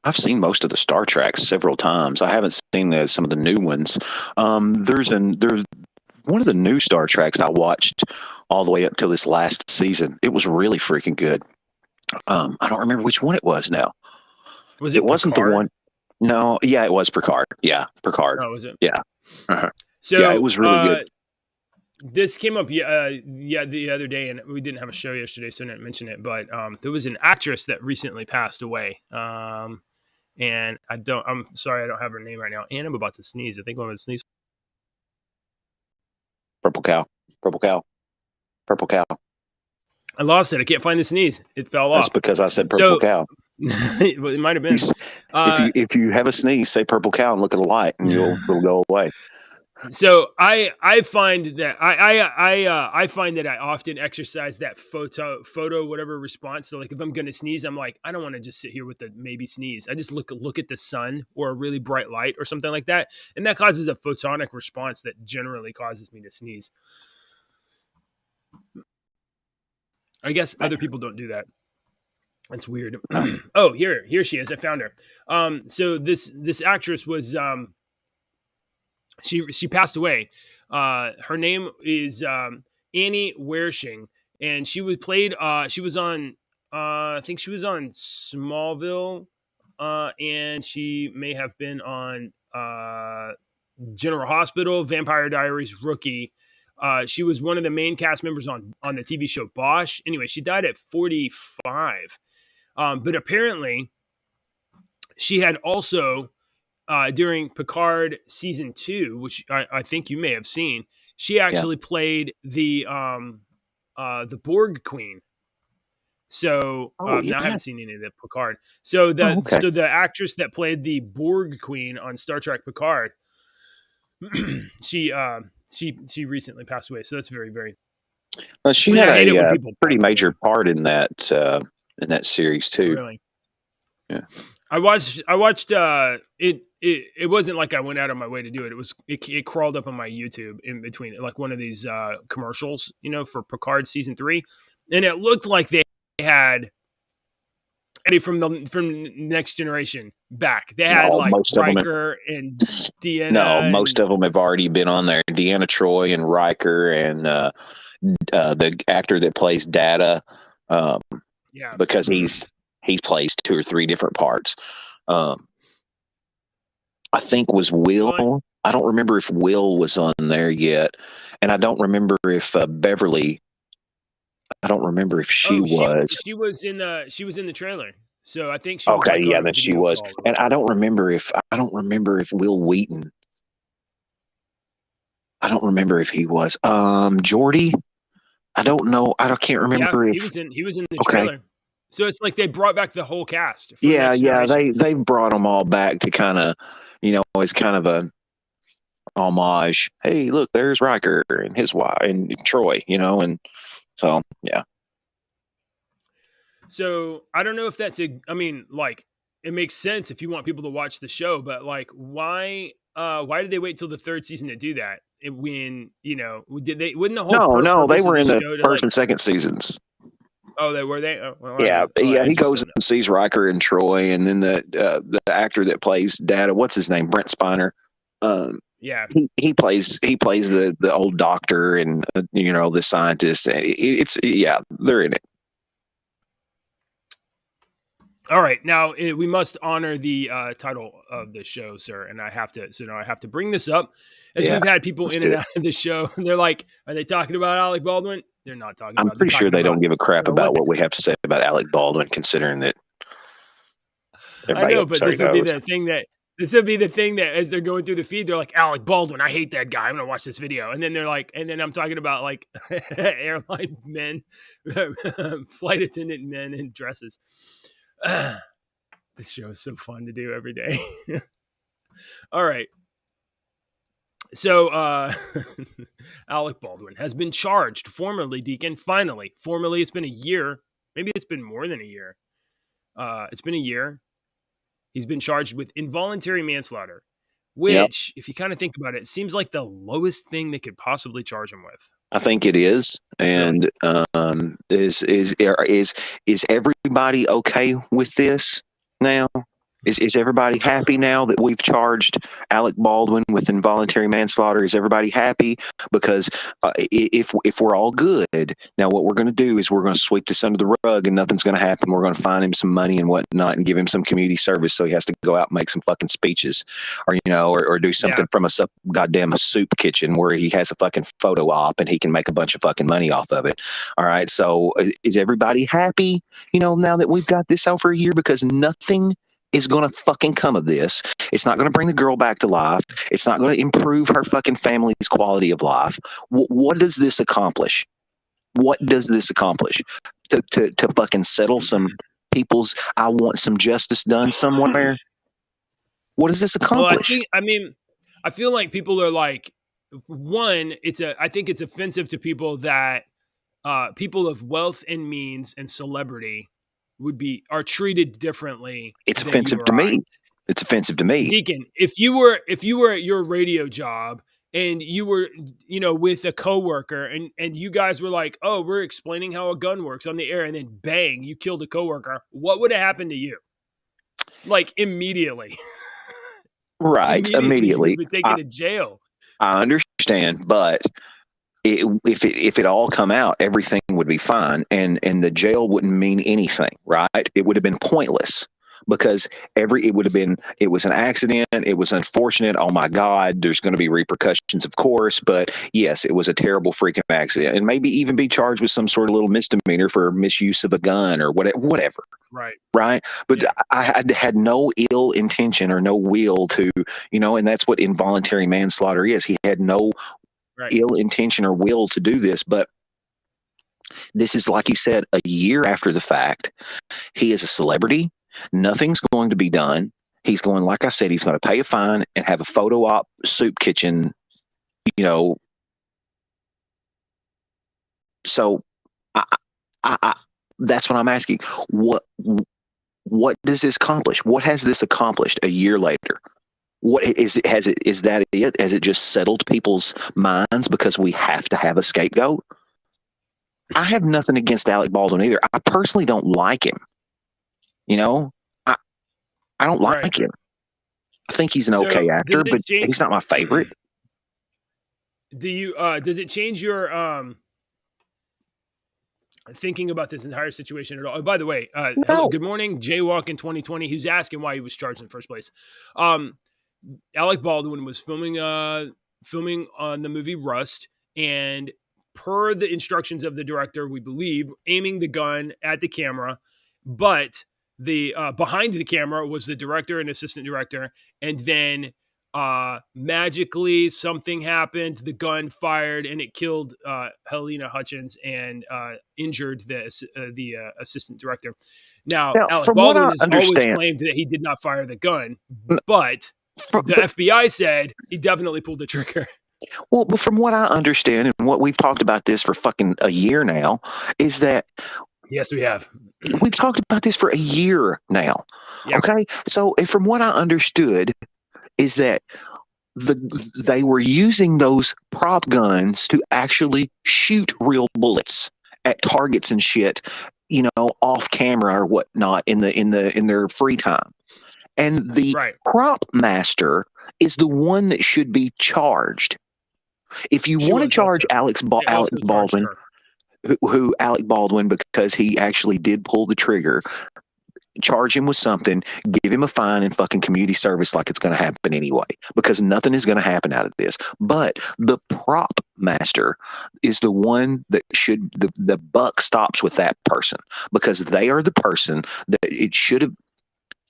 I've seen most of the Star Trek several times. I haven't seen some of the new ones. There's one of the new Star Treks I watched all the way up till this last season. It was really freaking good. I don't remember which one it was now. Was it wasn't Picard? The one. No, yeah, it was Picard. Yeah, Picard. Oh, was it? Yeah. Uh-huh. So yeah, it was really good. This came up the other day, and we didn't have a show yesterday, so I didn't mention it. But there was an actress that recently passed away, and I'm sorry I don't have her name right now. And I'm about to sneeze. I think I'm going to sneeze. Purple cow. I lost it. I can't find the sneeze. It fell off. That's because I said purple cow. It might have been. If you have a sneeze, say purple cow and look at the light, and it'll go away. So I find that I find that I often exercise that photo whatever response. So like if I'm going to sneeze, I'm like, I don't want to just sit here with the maybe sneeze. I just look at the sun or a really bright light or something like that, and that causes a photonic response that generally causes me to sneeze. I guess other people don't do that. That's weird. Oh, here she is. I found her. So this actress was She passed away. Her name is Annie Wershing, and she was played. She was on. I think she was on Smallville, and she may have been on General Hospital, Vampire Diaries, Rookie. She was one of the main cast members on the TV show Bosch. Anyway, she died at 45, but apparently she had also. During Picard season 2, which I think you may have seen, she actually played the Borg Queen. So now I haven't seen any of the Picard. So the actress that played the Borg Queen on Star Trek Picard, she recently passed away. So that's very, very. She had a pretty major part in that series too. Really? Yeah. I watched it. It wasn't like I went out of my way to do it. It crawled up on my YouTube in between, like one of these commercials, for Picard season 3, and it looked like they had Eddie from Next Generation back. They had Riker and Deanna. No, most of them have already been on there. Deanna Troi and Riker and the actor that plays Data. Because he plays 2 or 3 different parts. I think was Will. I don't remember if Will was on there yet, and I don't remember if Beverly. I don't remember if she was. She was in the trailer, so I think she was. Okay, then she was. And I don't remember if Will Wheaton. I don't remember if he was. Geordie. I don't know. I can't remember if he was in the trailer. So it's like they brought back the whole cast. They brought them all back to kind of, as kind of a homage. Hey, look, there's Riker and his wife and Troy, and so yeah. So I don't know if that's it makes sense if you want people to watch the show, but why did they wait till the 3rd season to do that? Wouldn't the whole no, they were in the first and second seasons. Oh, they were they? Oh, well, he goes and sees Riker and Troy, and then the actor that plays Data, what's his name, Brent Spiner. He plays the old doctor and the scientist. They're in it. All right, now we must honor the title of the show, sir, and I have to bring this up as we've had people in and out of the show. And they're like, "Are they talking about Alec Baldwin?" They're not talking. I'm pretty sure they don't give a crap about what we have to say about Alec Baldwin, considering that. I know, but this would be the thing that as they're going through the feed, they're like, Alec Baldwin, I hate that guy. I'm gonna watch this video, and then they're like, and then I'm talking about airline men, flight attendant men in dresses. This show is so fun to do every day. All right. So, Alec Baldwin has been charged formally, Deacon. Finally, it's been a year. Maybe it's been more than a year. It's been a year. He's been charged with involuntary manslaughter, which, if you kind of think about it, seems like the lowest thing they could possibly charge him with. I think it is. And is everybody okay with this now? Is everybody happy now that we've charged Alec Baldwin with involuntary manslaughter? Is everybody happy? Because if we're all good, now what we're going to do is we're going to sweep this under the rug and nothing's going to happen. We're going to find him some money and whatnot and give him some community service so he has to go out and make some fucking speeches or do something from a goddamn soup kitchen where he has a fucking photo op and he can make a bunch of fucking money off of it. All right. So is everybody happy, now that we've got this out for a year? Because nothing is going to fucking come of this. It's not going to bring the girl back to life. It's not going to improve her fucking family's quality of life. What does this accomplish? What does this accomplish? To fucking settle some people's, I want some justice done somewhere? What does this accomplish? Well, I feel like people are like, one, I think it's offensive to people that people of wealth and means and celebrity are treated differently. It's offensive to me. It's offensive to me. Deacon, if you were at your radio job and you were, with a coworker and you guys were like, oh, we're explaining how a gun works on the air, and then bang, you killed a coworker, what would have happened to you? Like immediately. Right. Immediately. You'd be taken to jail. I understand, but if it all come out, everything would be fine, and the jail wouldn't mean anything, right? It would have been pointless because it was an accident. It was unfortunate. Oh my God, there's going to be repercussions, of course, but yes, it was a terrible freaking accident, and maybe even be charged with some sort of little misdemeanor for misuse of a gun or whatever. Right. But yeah. I had no ill intention or no will to, and that's what involuntary manslaughter is. He had no Right. ill intention or will to do this, but this is, like you said, a year after the fact. He is a celebrity. Nothing's going to be done. He's going, like I said, he's going to pay a fine and have a photo op soup kitchen, you know. So I that's what I'm asking. What does this accomplish? What has this accomplished a year later? What is it? Is that it? Has it just settled people's minds because we have to have a scapegoat? I have nothing against Alec Baldwin either. I personally don't like him. You know, I don't like Right. him. I think he's an So okay does actor, but it change? he's not my favorite. Do you? Does it change your thinking about this entire situation at all? Oh, by the way, hello, No. good morning, Jaywalk in 2020. Who's asking why he was charged in the first place? Alec Baldwin was filming on the movie Rust, and per the instructions of the director, we believe, aiming the gun at the camera, but the behind the camera was the director and assistant director, and then magically something happened, the gun fired, and it killed Helena Hutchins and injured the assistant director. Now, Now, Alec from what Baldwin I has always understand, claimed that he did not fire the gun, but the but FBI said he definitely pulled the trigger. well, but from what I understand and what we've talked about this for fucking a year now, is that Yes, we have. we've talked about this for a year now. Yeah. Okay, so from what I understood is that they were using those prop guns to actually shoot real bullets at targets and shit, you know, off camera or whatnot in their free time. And the Right. prop master is the one that should be charged. If you She want to was charge also. They Alec also charged Baldwin, her. who Alec Baldwin, because he actually did pull the trigger, charge him with something, give him a fine and fucking community service like it's going to happen anyway, because nothing is going to happen out of this. But the prop master is the one that should, the buck stops with that person, because they are the person that it should have.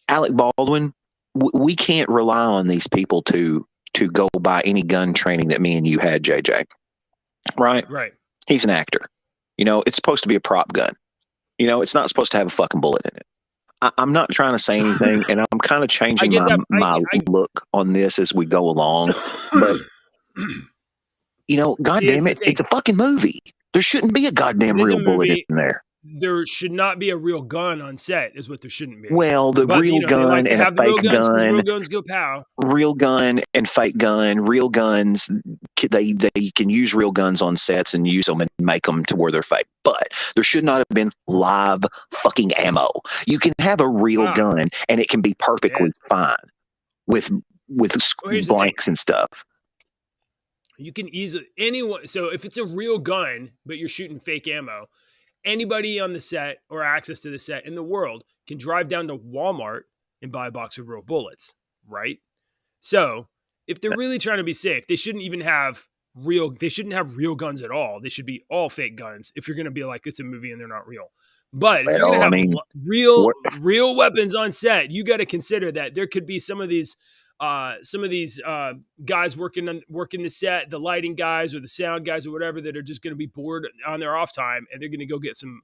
Alec Baldwin, we can't rely on these people to go by any gun training that me and you had, JJ. Right? Right. He's an actor. You know, it's supposed to be a prop gun. You know, it's not supposed to have a fucking bullet in it. I'm not trying to say anything, and I'm kind of changing my look on this as we go along. But you know, God damn it, it's a fucking movie. There shouldn't be a goddamn real bullet in there. There should not be a real gun on set, is what there shouldn't be. Well, the real gun they like to and have a fake gun. Real guns go pow. Real gun and fake gun. Real guns, they can use real guns on sets and use them and make them to where they're fake. But there should not have been live fucking ammo. You can have a real gun and it can be perfectly fine with blanks and stuff. You can easily anyone. So if it's a real gun, but you're shooting fake ammo, anybody on the set or access to the set in the world can drive down to Walmart and buy a box of real bullets, right? So if they're really trying to be safe, they shouldn't have real guns at all. They should be all fake guns if you're going to be like, it's a movie and they're not real. But if you're going to have real weapons on set, you got to consider that there could be some of these guys working the set, the lighting guys or the sound guys or whatever, that are just going to be bored on their off time, and they're going to go get some,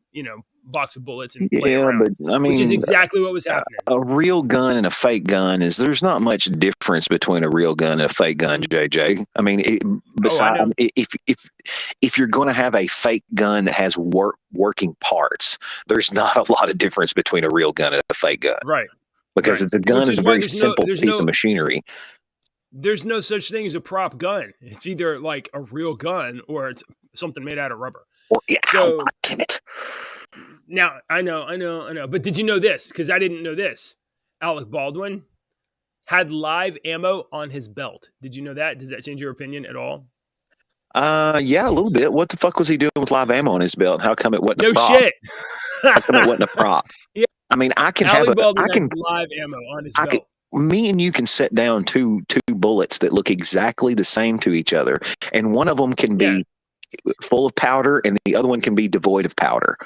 box of bullets and play around. But I mean, which is exactly what was happening. A real gun and a fake gun there's not much difference between a real gun and a fake gun, JJ. I mean, if you're going to have a fake gun that has working parts, there's not a lot of difference between a real gun and a fake gun, right? Because it's a gun is a very simple piece of machinery. There's no such thing as a prop gun. It's either like a real gun or it's something made out of rubber. So, damn it. Now, I know. But did you know this? Because I didn't know this. Alec Baldwin had live ammo on his belt. Did you know that? Does that change your opinion at all? Yeah, a little bit. What the fuck was he doing with live ammo on his belt? How come it wasn't a prop? No shit. How come it wasn't a prop? Yeah. I mean, I can Alec have Baldwin had live ammo on his belt. Me and you can set down two bullets that look exactly the same to each other, and one of them can be full of powder, and the other one can be devoid of powder.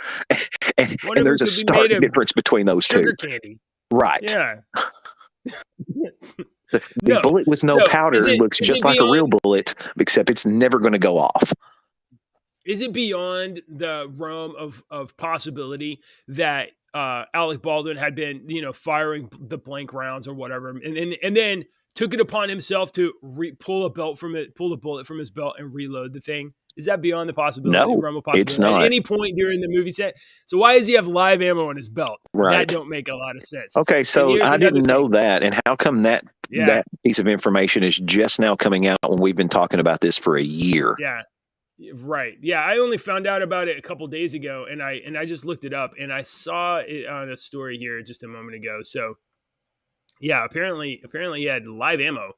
and there's a stark difference between those two. Sugar candy, right? Yeah. The bullet with no So, powder looks just like a real bullet, except it's never going to go off. Is it beyond the realm of possibility that Alec Baldwin had been, firing the blank rounds or whatever, and then took it upon himself to pull the bullet from his belt and reload the thing? Is that beyond the possibility? No, realm of possibility? it's not. At any point during the movie set. So why does he have live ammo on his belt? Right. That don't make a lot of sense. Okay, so I didn't know that. And how come that piece of information is just now coming out when we've been talking about this for a year? Yeah. Right. Yeah. I only found out about it a couple days ago, and I just looked it up, and I saw it on a story here just a moment ago. So yeah, apparently he had live ammo.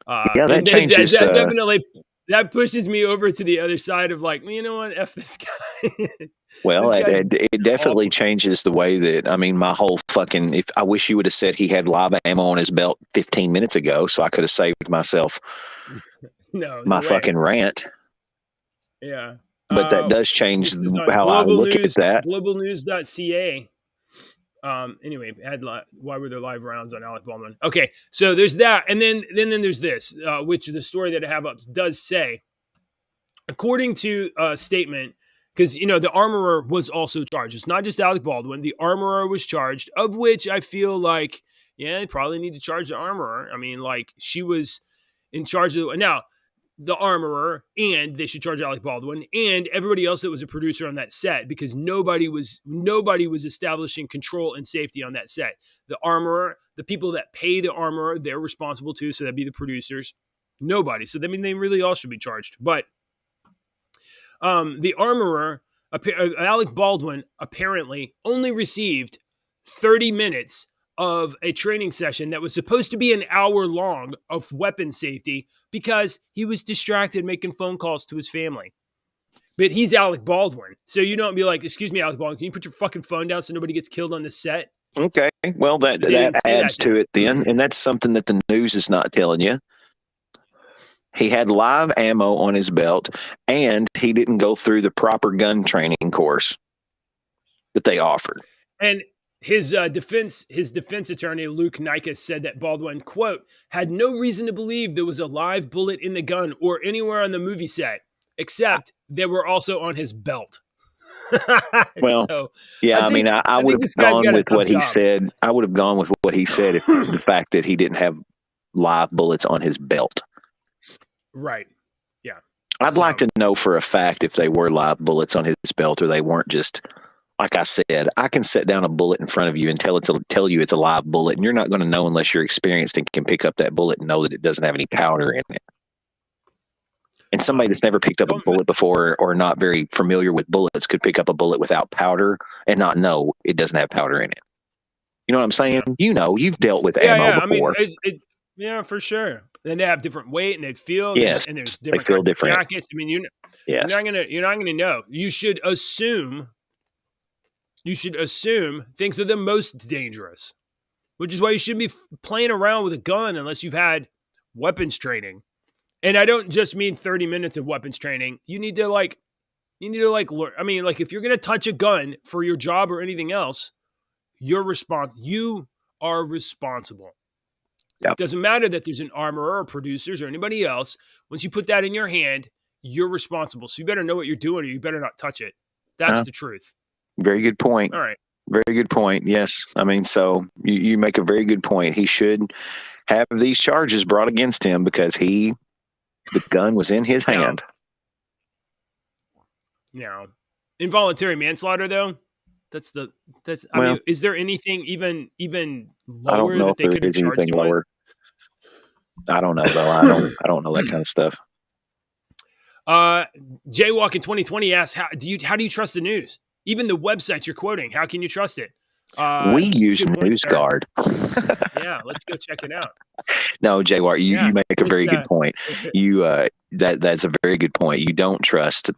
That changes. That definitely that pushes me over to the other side of like, you know what, F this guy. Well, it definitely changes the way that, I mean, my whole fucking, if I wish you would have said he had live ammo on his belt 15 minutes ago, so I could have saved myself my fucking rant. Yeah. But that does change how I look at that. Globalnews.ca. Anyway, why were there live rounds on Alec Baldwin? Okay, so there's that, and then there's this, which the story that I have up does say, according to a statement, because the armorer was also charged. It's not just Alec Baldwin. The armorer was charged, of which I feel like, they probably need to charge the armorer. I mean, like, she was in charge of now. The armorer, and they should charge Alec Baldwin and everybody else that was a producer on that set, because nobody was establishing control and safety on that set. The armorer, the people that pay the armorer, they're responsible too. So that'd be the producers. Nobody. So I mean, they really all should be charged. But the armorer, Alec Baldwin, apparently only received 30 minutes of a training session that was supposed to be an hour long of weapon safety because he was distracted making phone calls to his family. But he's Alec Baldwin. So you don't be like, excuse me, Alec Baldwin, can you put your fucking phone down so nobody gets killed on the set? Okay. Well, that adds to it then. And that's something that the news is not telling you. He had live ammo on his belt, and he didn't go through the proper gun training course that they offered. And his defense attorney, Luke Nikas, said that Baldwin, quote, had no reason to believe there was a live bullet in the gun or anywhere on the movie set, except they were also on his belt. Well, so, yeah, I mean, I would have gone with what he said. I would have gone with what he said if the fact that he didn't have live bullets on his belt. Right. Yeah. I'd like to know for a fact if they were live bullets on his belt or they weren't just... Like I said, I can set down a bullet in front of you and tell you it's a live bullet, and you're not going to know unless you're experienced and can pick up that bullet and know that it doesn't have any powder in it. And somebody that's never picked up a bullet before or not very familiar with bullets could pick up a bullet without powder and not know it doesn't have powder in it. You know what I'm saying? You've dealt with ammo before. I mean, yeah, for sure. Then they have different weight and they feel. Yes, and there's different kinds of jackets. I mean, you're not gonna know. You should assume things are the most dangerous, which is why you shouldn't be playing around with a gun unless you've had weapons training. And I don't just mean 30 minutes of weapons training. You need to learn. I mean, like, if you're going to touch a gun for your job or anything else, you are responsible. Yep. It doesn't matter that there's an armorer or producers or anybody else. Once you put that in your hand, you're responsible. So you better know what you're doing or you better not touch it. That's the truth. Very good point. All right. Very good point. Yes. I mean, so you make a very good point. He should have these charges brought against him because the gun was in his hand. Now, involuntary manslaughter, though, I mean, is there anything even lower that they could have charged him on? I don't know, though. I don't know that kind of stuff. Jaywalk in 2020 asks, how do you trust the news? Even the websites you're quoting, how can you trust it? We use NewsGuard. Yeah, let's go check it out. No, Jaywalk, you make a very good point. That's a very good point. You don't trust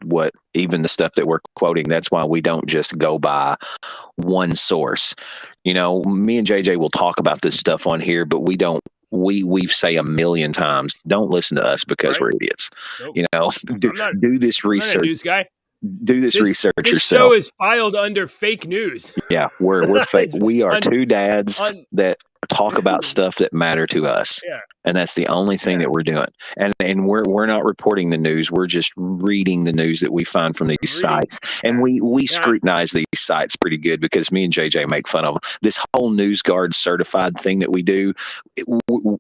even the stuff that we're quoting. That's why we don't just go by one source. Me and JJ will talk about this stuff on here, but we don't. We say a million times, don't listen to us because we're idiots. Nope. Do this research. I'm not a news guy. Do this research yourself. This show is filed under fake news. Yeah, we're fake. We are two dads that talk about stuff that matter to us. Yeah. And that's the only thing that we're doing. And we're not reporting the news. We're just reading the news that we find from these sites. And we scrutinize these sites pretty good because me and JJ make fun of them. This whole NewsGuard certified thing that we do,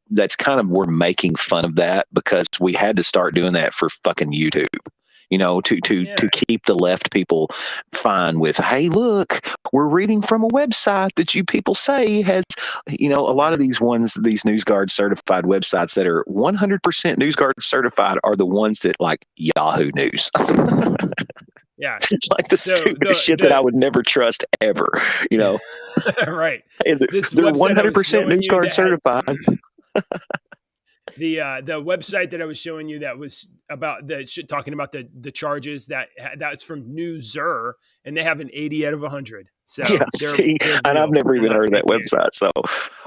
that's kind of, we're making fun of that because we had to start doing that for fucking YouTube. To keep the left people fine with, hey, look, we're reading from a website that you people say has, a lot of these NewsGuard certified websites that are 100% NewsGuard certified are the ones that like Yahoo News. Yeah. Like the stupid shit that I would never trust ever, Right. They're 100% NewsGuard certified. The website that I was showing you that was about talking about the charges that's from Newser, and they have an 80 out of 100. So and I've never even heard of that website. So,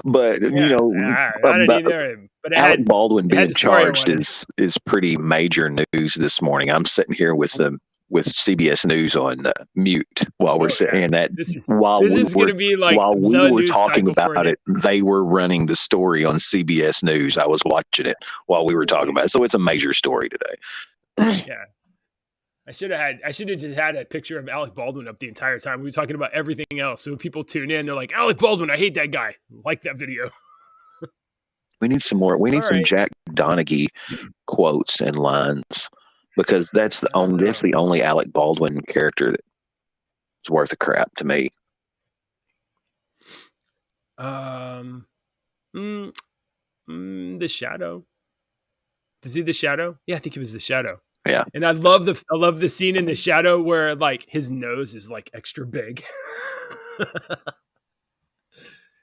but I didn't either. But Alec Baldwin being charged is pretty major news this morning. I'm sitting here with CBS News on mute while we're sitting. And while we were talking about it, they were running the story on CBS News. I was watching it while we were talking about it. So it's a major story today. Yeah. I should have just had a picture of Alec Baldwin up the entire time. We were talking about everything else. So when people tune in, they're like, Alec Baldwin, I hate that guy. Like that video. We need some more. We need some Jack Donaghy quotes and lines. Because that's the only Alec Baldwin character that's worth a crap to me. The Shadow. Is he the Shadow? Yeah, I think he was the Shadow. Yeah. And I love the scene in The Shadow where like his nose is like extra big.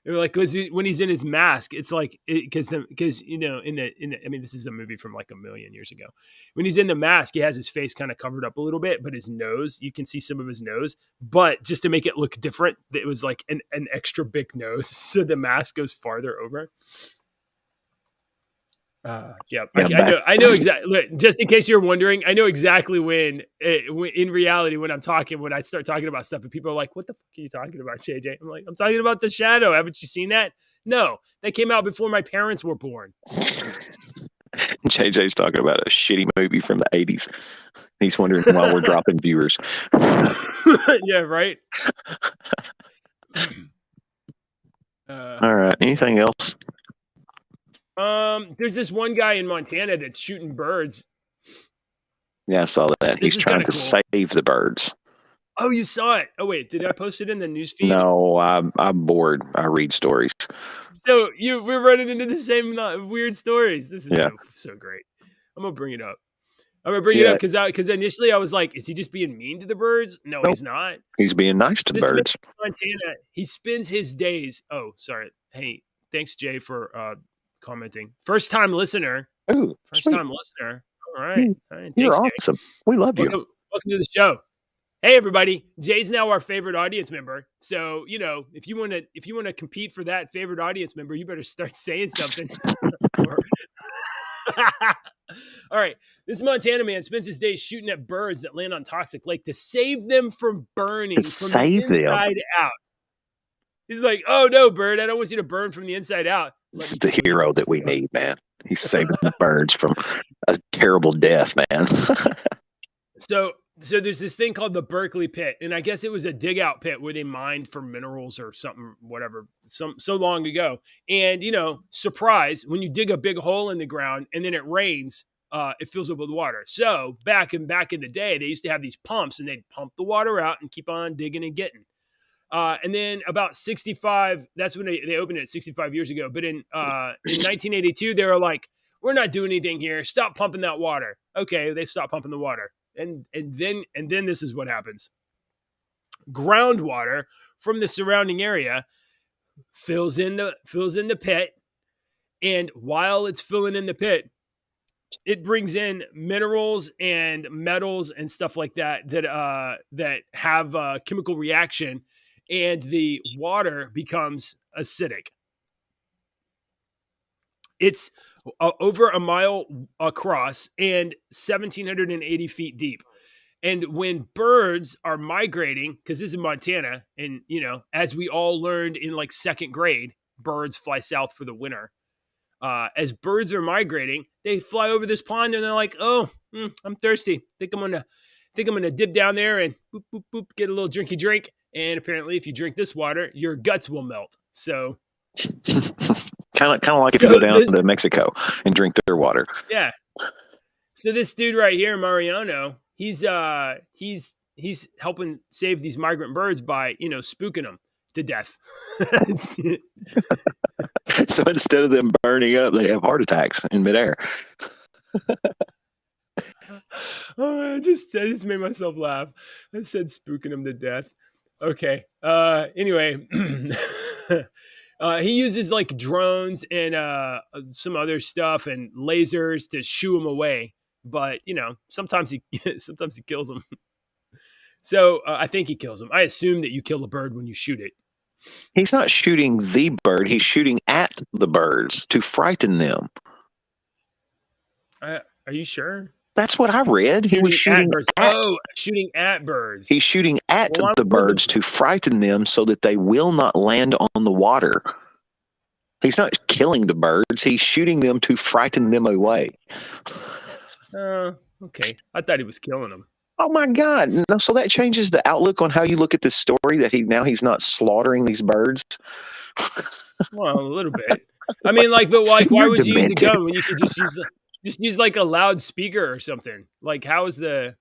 Like when he's in his mask, it's like because I mean, this is a movie from like a million years ago. When he's in the mask, he has his face kind of covered up a little bit, but his nose, you can see some of his nose. But just to make it look different, it was like an extra big nose, so the mask goes farther over. I know exactly. Look, just in case you're wondering, I know exactly when in reality, when I start talking about stuff and people are like, what the fuck are you talking about, JJ? I'm like, I'm talking about The Shadow. Haven't you seen that? No, that came out before my parents were born. JJ's talking about a shitty movie from the 80s. He's wondering why we're dropping viewers. Yeah, right. All right. Anything else? There's this one guy in Montana that's shooting birds. Yeah, I saw that. He's trying to save the birds. Oh, you saw it. Oh, wait, did I post it in the newsfeed? No, I'm bored. I read stories. So we're running into the same weird stories. This is so great. I'm gonna bring it up. It up because initially I was like, is he just being mean to the birds? No, he's not. He's being nice to birds. Montana, he spends his days. Oh, sorry. Hey, thanks, Jay, for commenting. First time listener. Ooh, first time listener. All right. You're awesome. Jay. We love you. Welcome to the show. Hey everybody, Jay's now our favorite audience member. So, if you want to compete for that favorite audience member, you better start saying something. All right. This Montana man spends his days shooting at birds that land on toxic lake to save them from burning from the inside out. He's like, oh no, bird, I don't want you to burn from the inside out. This is the hero that we need, man. He's saving the birds from a terrible death, man. So there's this thing called the Berkeley pit, and I guess it was a dig out pit where they mined for minerals or something, whatever, so long ago. And, surprise, when you dig a big hole in the ground and then it rains, it fills up with water. So back in the day, they used to have these pumps and they'd pump the water out and keep on digging and getting. And then about 65, that's when they opened it 65 years ago. But in 1982, they were like, we're not doing anything here. Stop pumping that water. Okay, they stopped pumping the water. And then this is what happens. Groundwater from the surrounding area fills in the pit, and while it's filling in the pit, it brings in minerals and metals and stuff like that have a chemical reaction, and the water becomes acidic. It's over a mile across and 1,780 feet deep. And when birds are migrating, because this is Montana, and, as we all learned in like second grade, birds fly south for the winter. As birds are migrating, they fly over this pond and they're like, "Oh, I'm thirsty. Think I'm gonna dip down there and boop boop boop get a little drinky drink." And apparently, if you drink this water, your guts will melt. So, kind of like if you go down to Mexico and drink their water. Yeah. So this dude right here, Mariano, he's helping save these migrant birds by spooking them to death. So instead of them burning up, they have heart attacks in midair. I just made myself laugh. I said spooking them to death. Okay. Anyway, he uses like drones and some other stuff and lasers to shoo them away. But sometimes he kills them. So I think he kills them. I assume that you kill a bird when you shoot it. He's not shooting the bird. He's shooting at the birds to frighten them. Are you sure? That's what I read. He was shooting at birds. Shooting at birds. He's shooting at the birds to frighten them so that they will not land on the water. He's not killing the birds. He's shooting them to frighten them away. Okay. I thought he was killing them. Oh my God! No, so that changes the outlook on how you look at this story. That he's not slaughtering these birds. Well, a little bit. I mean, why would you use a gun when you could just use like a loudspeaker or something? Like, how is doesn't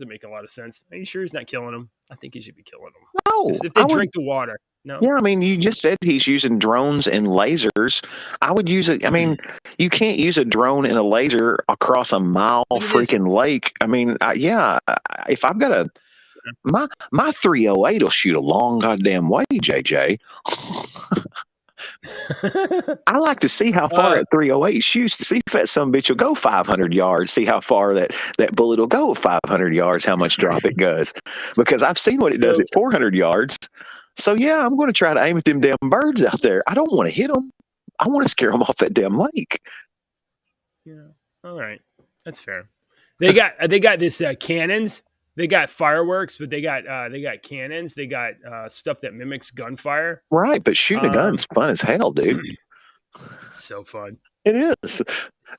make a lot of sense. Are you sure he's not killing them? I think he should be killing them. No, if they drink the water. No. Yeah, I mean, you just said he's using drones and lasers. I would use it. I mean, you can't use a drone and a laser across a mile freaking lake. I mean, if I've got my 308 will shoot a long goddamn way, JJ. I like to see how far that 308 shoots to see if that some bitch will go 500 yards. See how far that bullet will go 500 yards. How much drop it does, because I've seen what it does at 400 yards. So, yeah, I'm going to try to aim at them damn birds out there. I don't want to hit them. I want to scare them off that damn lake. Yeah. All right. That's fair. They got this cannons. They got fireworks, but they got cannons. They got stuff that mimics gunfire. Right, but shooting a gun's fun as hell, dude. It's so fun. It is.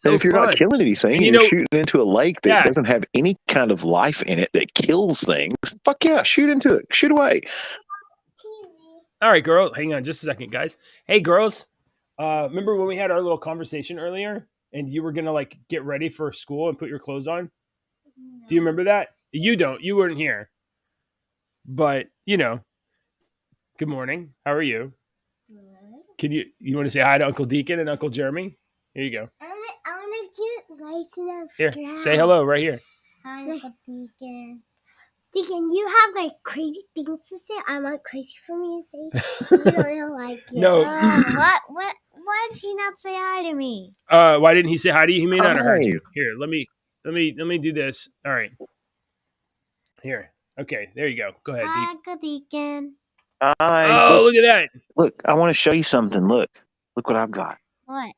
And if you're not killing anything and you're shooting into a lake that doesn't have any kind of life in it that kills things, fuck yeah, shoot into it. Shoot away. All right, girl. Hang on just a second, guys. Hey, girls. Remember when we had our little conversation earlier and you were going to get ready for school and put your clothes on? No. Do you remember that? You don't. You weren't here. But, good morning. How are you? Good. You want to say hi to Uncle Deacon and Uncle Jeremy? Here you go. I want to get nice and here, say hello right here. Hi, Uncle Deacon. Deacon, you have crazy things to say. I'm not crazy for me to say. You don't like it. No. Why did he not say hi to me? Why didn't he say hi to you? He may not have heard you. Here, let me do this. All right. Here. Okay, there you go. Go ahead, Hi, Uncle Deacon. Hi. Oh, look at that. Look, I want to show you something. Look what I've got. What?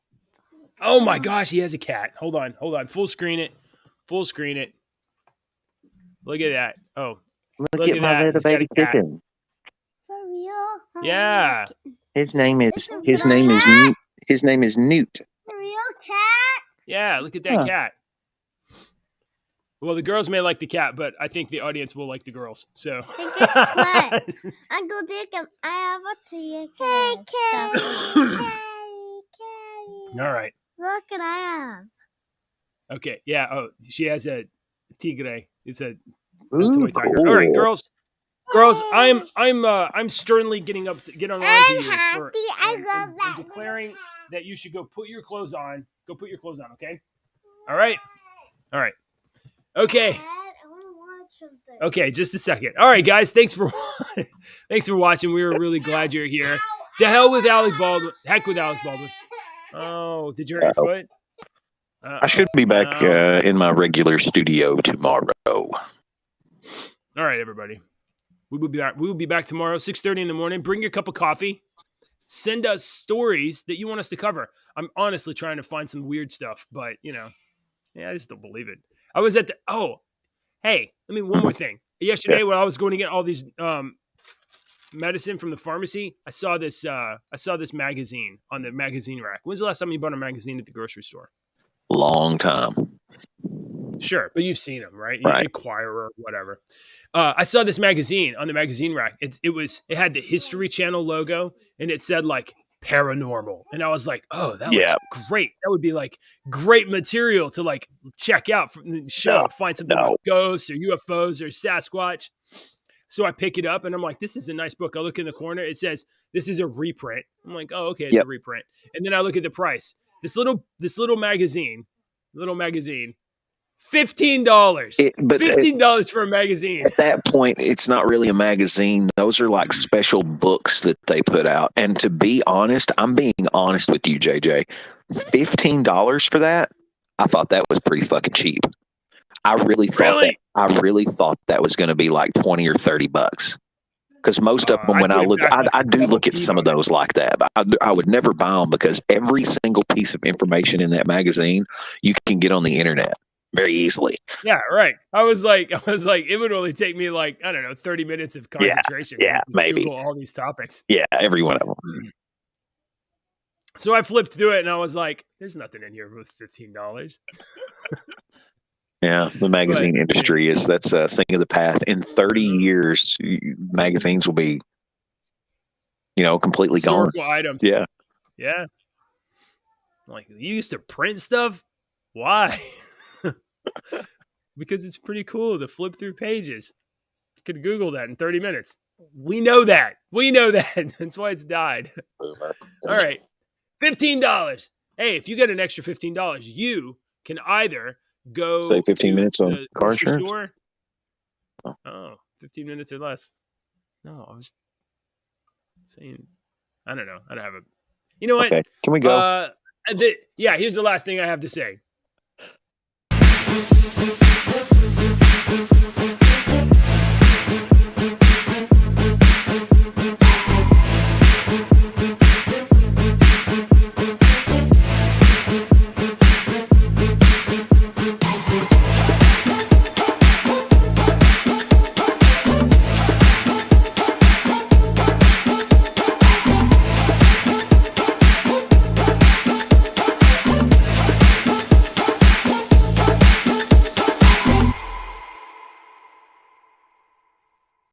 Oh my gosh, he has a cat. Hold on. Full screen it. Look at that. Oh, look at my little baby kitten. For real? Yeah. His name is Newt. For real, cat? Yeah, look at that cat. Well, the girls may like the cat, but I think the audience will like the girls. So. And guess what? Uncle Deacon, I have a tigre. Hey, cat. All right. Look what I have. Okay. Yeah. Oh, she has a tigre. It's a toy tiger. All right, girls. I'm sternly getting on to you. I love that. I'm declaring that you should go put your clothes on. Go put your clothes on. Okay. All right. Okay. Dad, I want to watch something. Okay, just a second. All right, guys, thanks for watching. We were really glad you're here. To hell with Alec Baldwin. Heck with Alec Baldwin. Oh, did you hurt your foot? I should be back in my regular studio tomorrow. All right, everybody. We will be back tomorrow, 6:30 in the morning. Bring your cup of coffee. Send us stories that you want us to cover. I'm honestly trying to find some weird stuff, but I just don't believe it. I was at one more thing. Yesterday when I was going to get all these medicine from the pharmacy, I saw this magazine on the magazine rack. When's the last time you bought a magazine at the grocery store? Long time. Sure, but you've seen them, right? Right. Inquirer, whatever. I saw this magazine on the magazine rack. It had the History Channel logo, and it said like paranormal, and I was like, oh, that looks great. That would be like great material to like check out from the show, find something about ghosts or UFOs or Sasquatch. So I pick it up and I'm like, this is a nice book. I look in the corner. It says, this is a reprint. I'm like, oh, okay. It's a reprint. And then I look at the price. This little magazine, $15. $15 for a magazine. At that point, it's not really a magazine. Those are like special books that they put out. And to be honest, I'm being honest with you, JJ. $15 for that? I thought that was pretty fucking cheap. I really thought that was going to be like 20 or 30 bucks. Because most of them, when I look, I do look at some of those like that, but I would never buy them because every single piece of information in that magazine you can get on the internet very easily. Yeah, right. I was like, it would only take me like, I don't know, 30 minutes of concentration. Yeah, maybe. Google all these topics. Yeah, every one of them. So I flipped through it and I was like, there's nothing in here with $15. Yeah, the magazine industry that's a thing of the past. In 30 years, magazines will be, completely historical gone. Items. Yeah. Yeah. Like, you used to print stuff? Why? Because it's pretty cool to flip through pages. You could Google that in 30 minutes. We know that. That's why it's died. All right. $15. Hey, if you get an extra $15, you can either go say 15 minutes on car insurance. Store. Oh, 15 minutes or less. No, I was saying, I don't know. I don't have a. You know what? Okay. Can we go? Here's the last thing I have to say.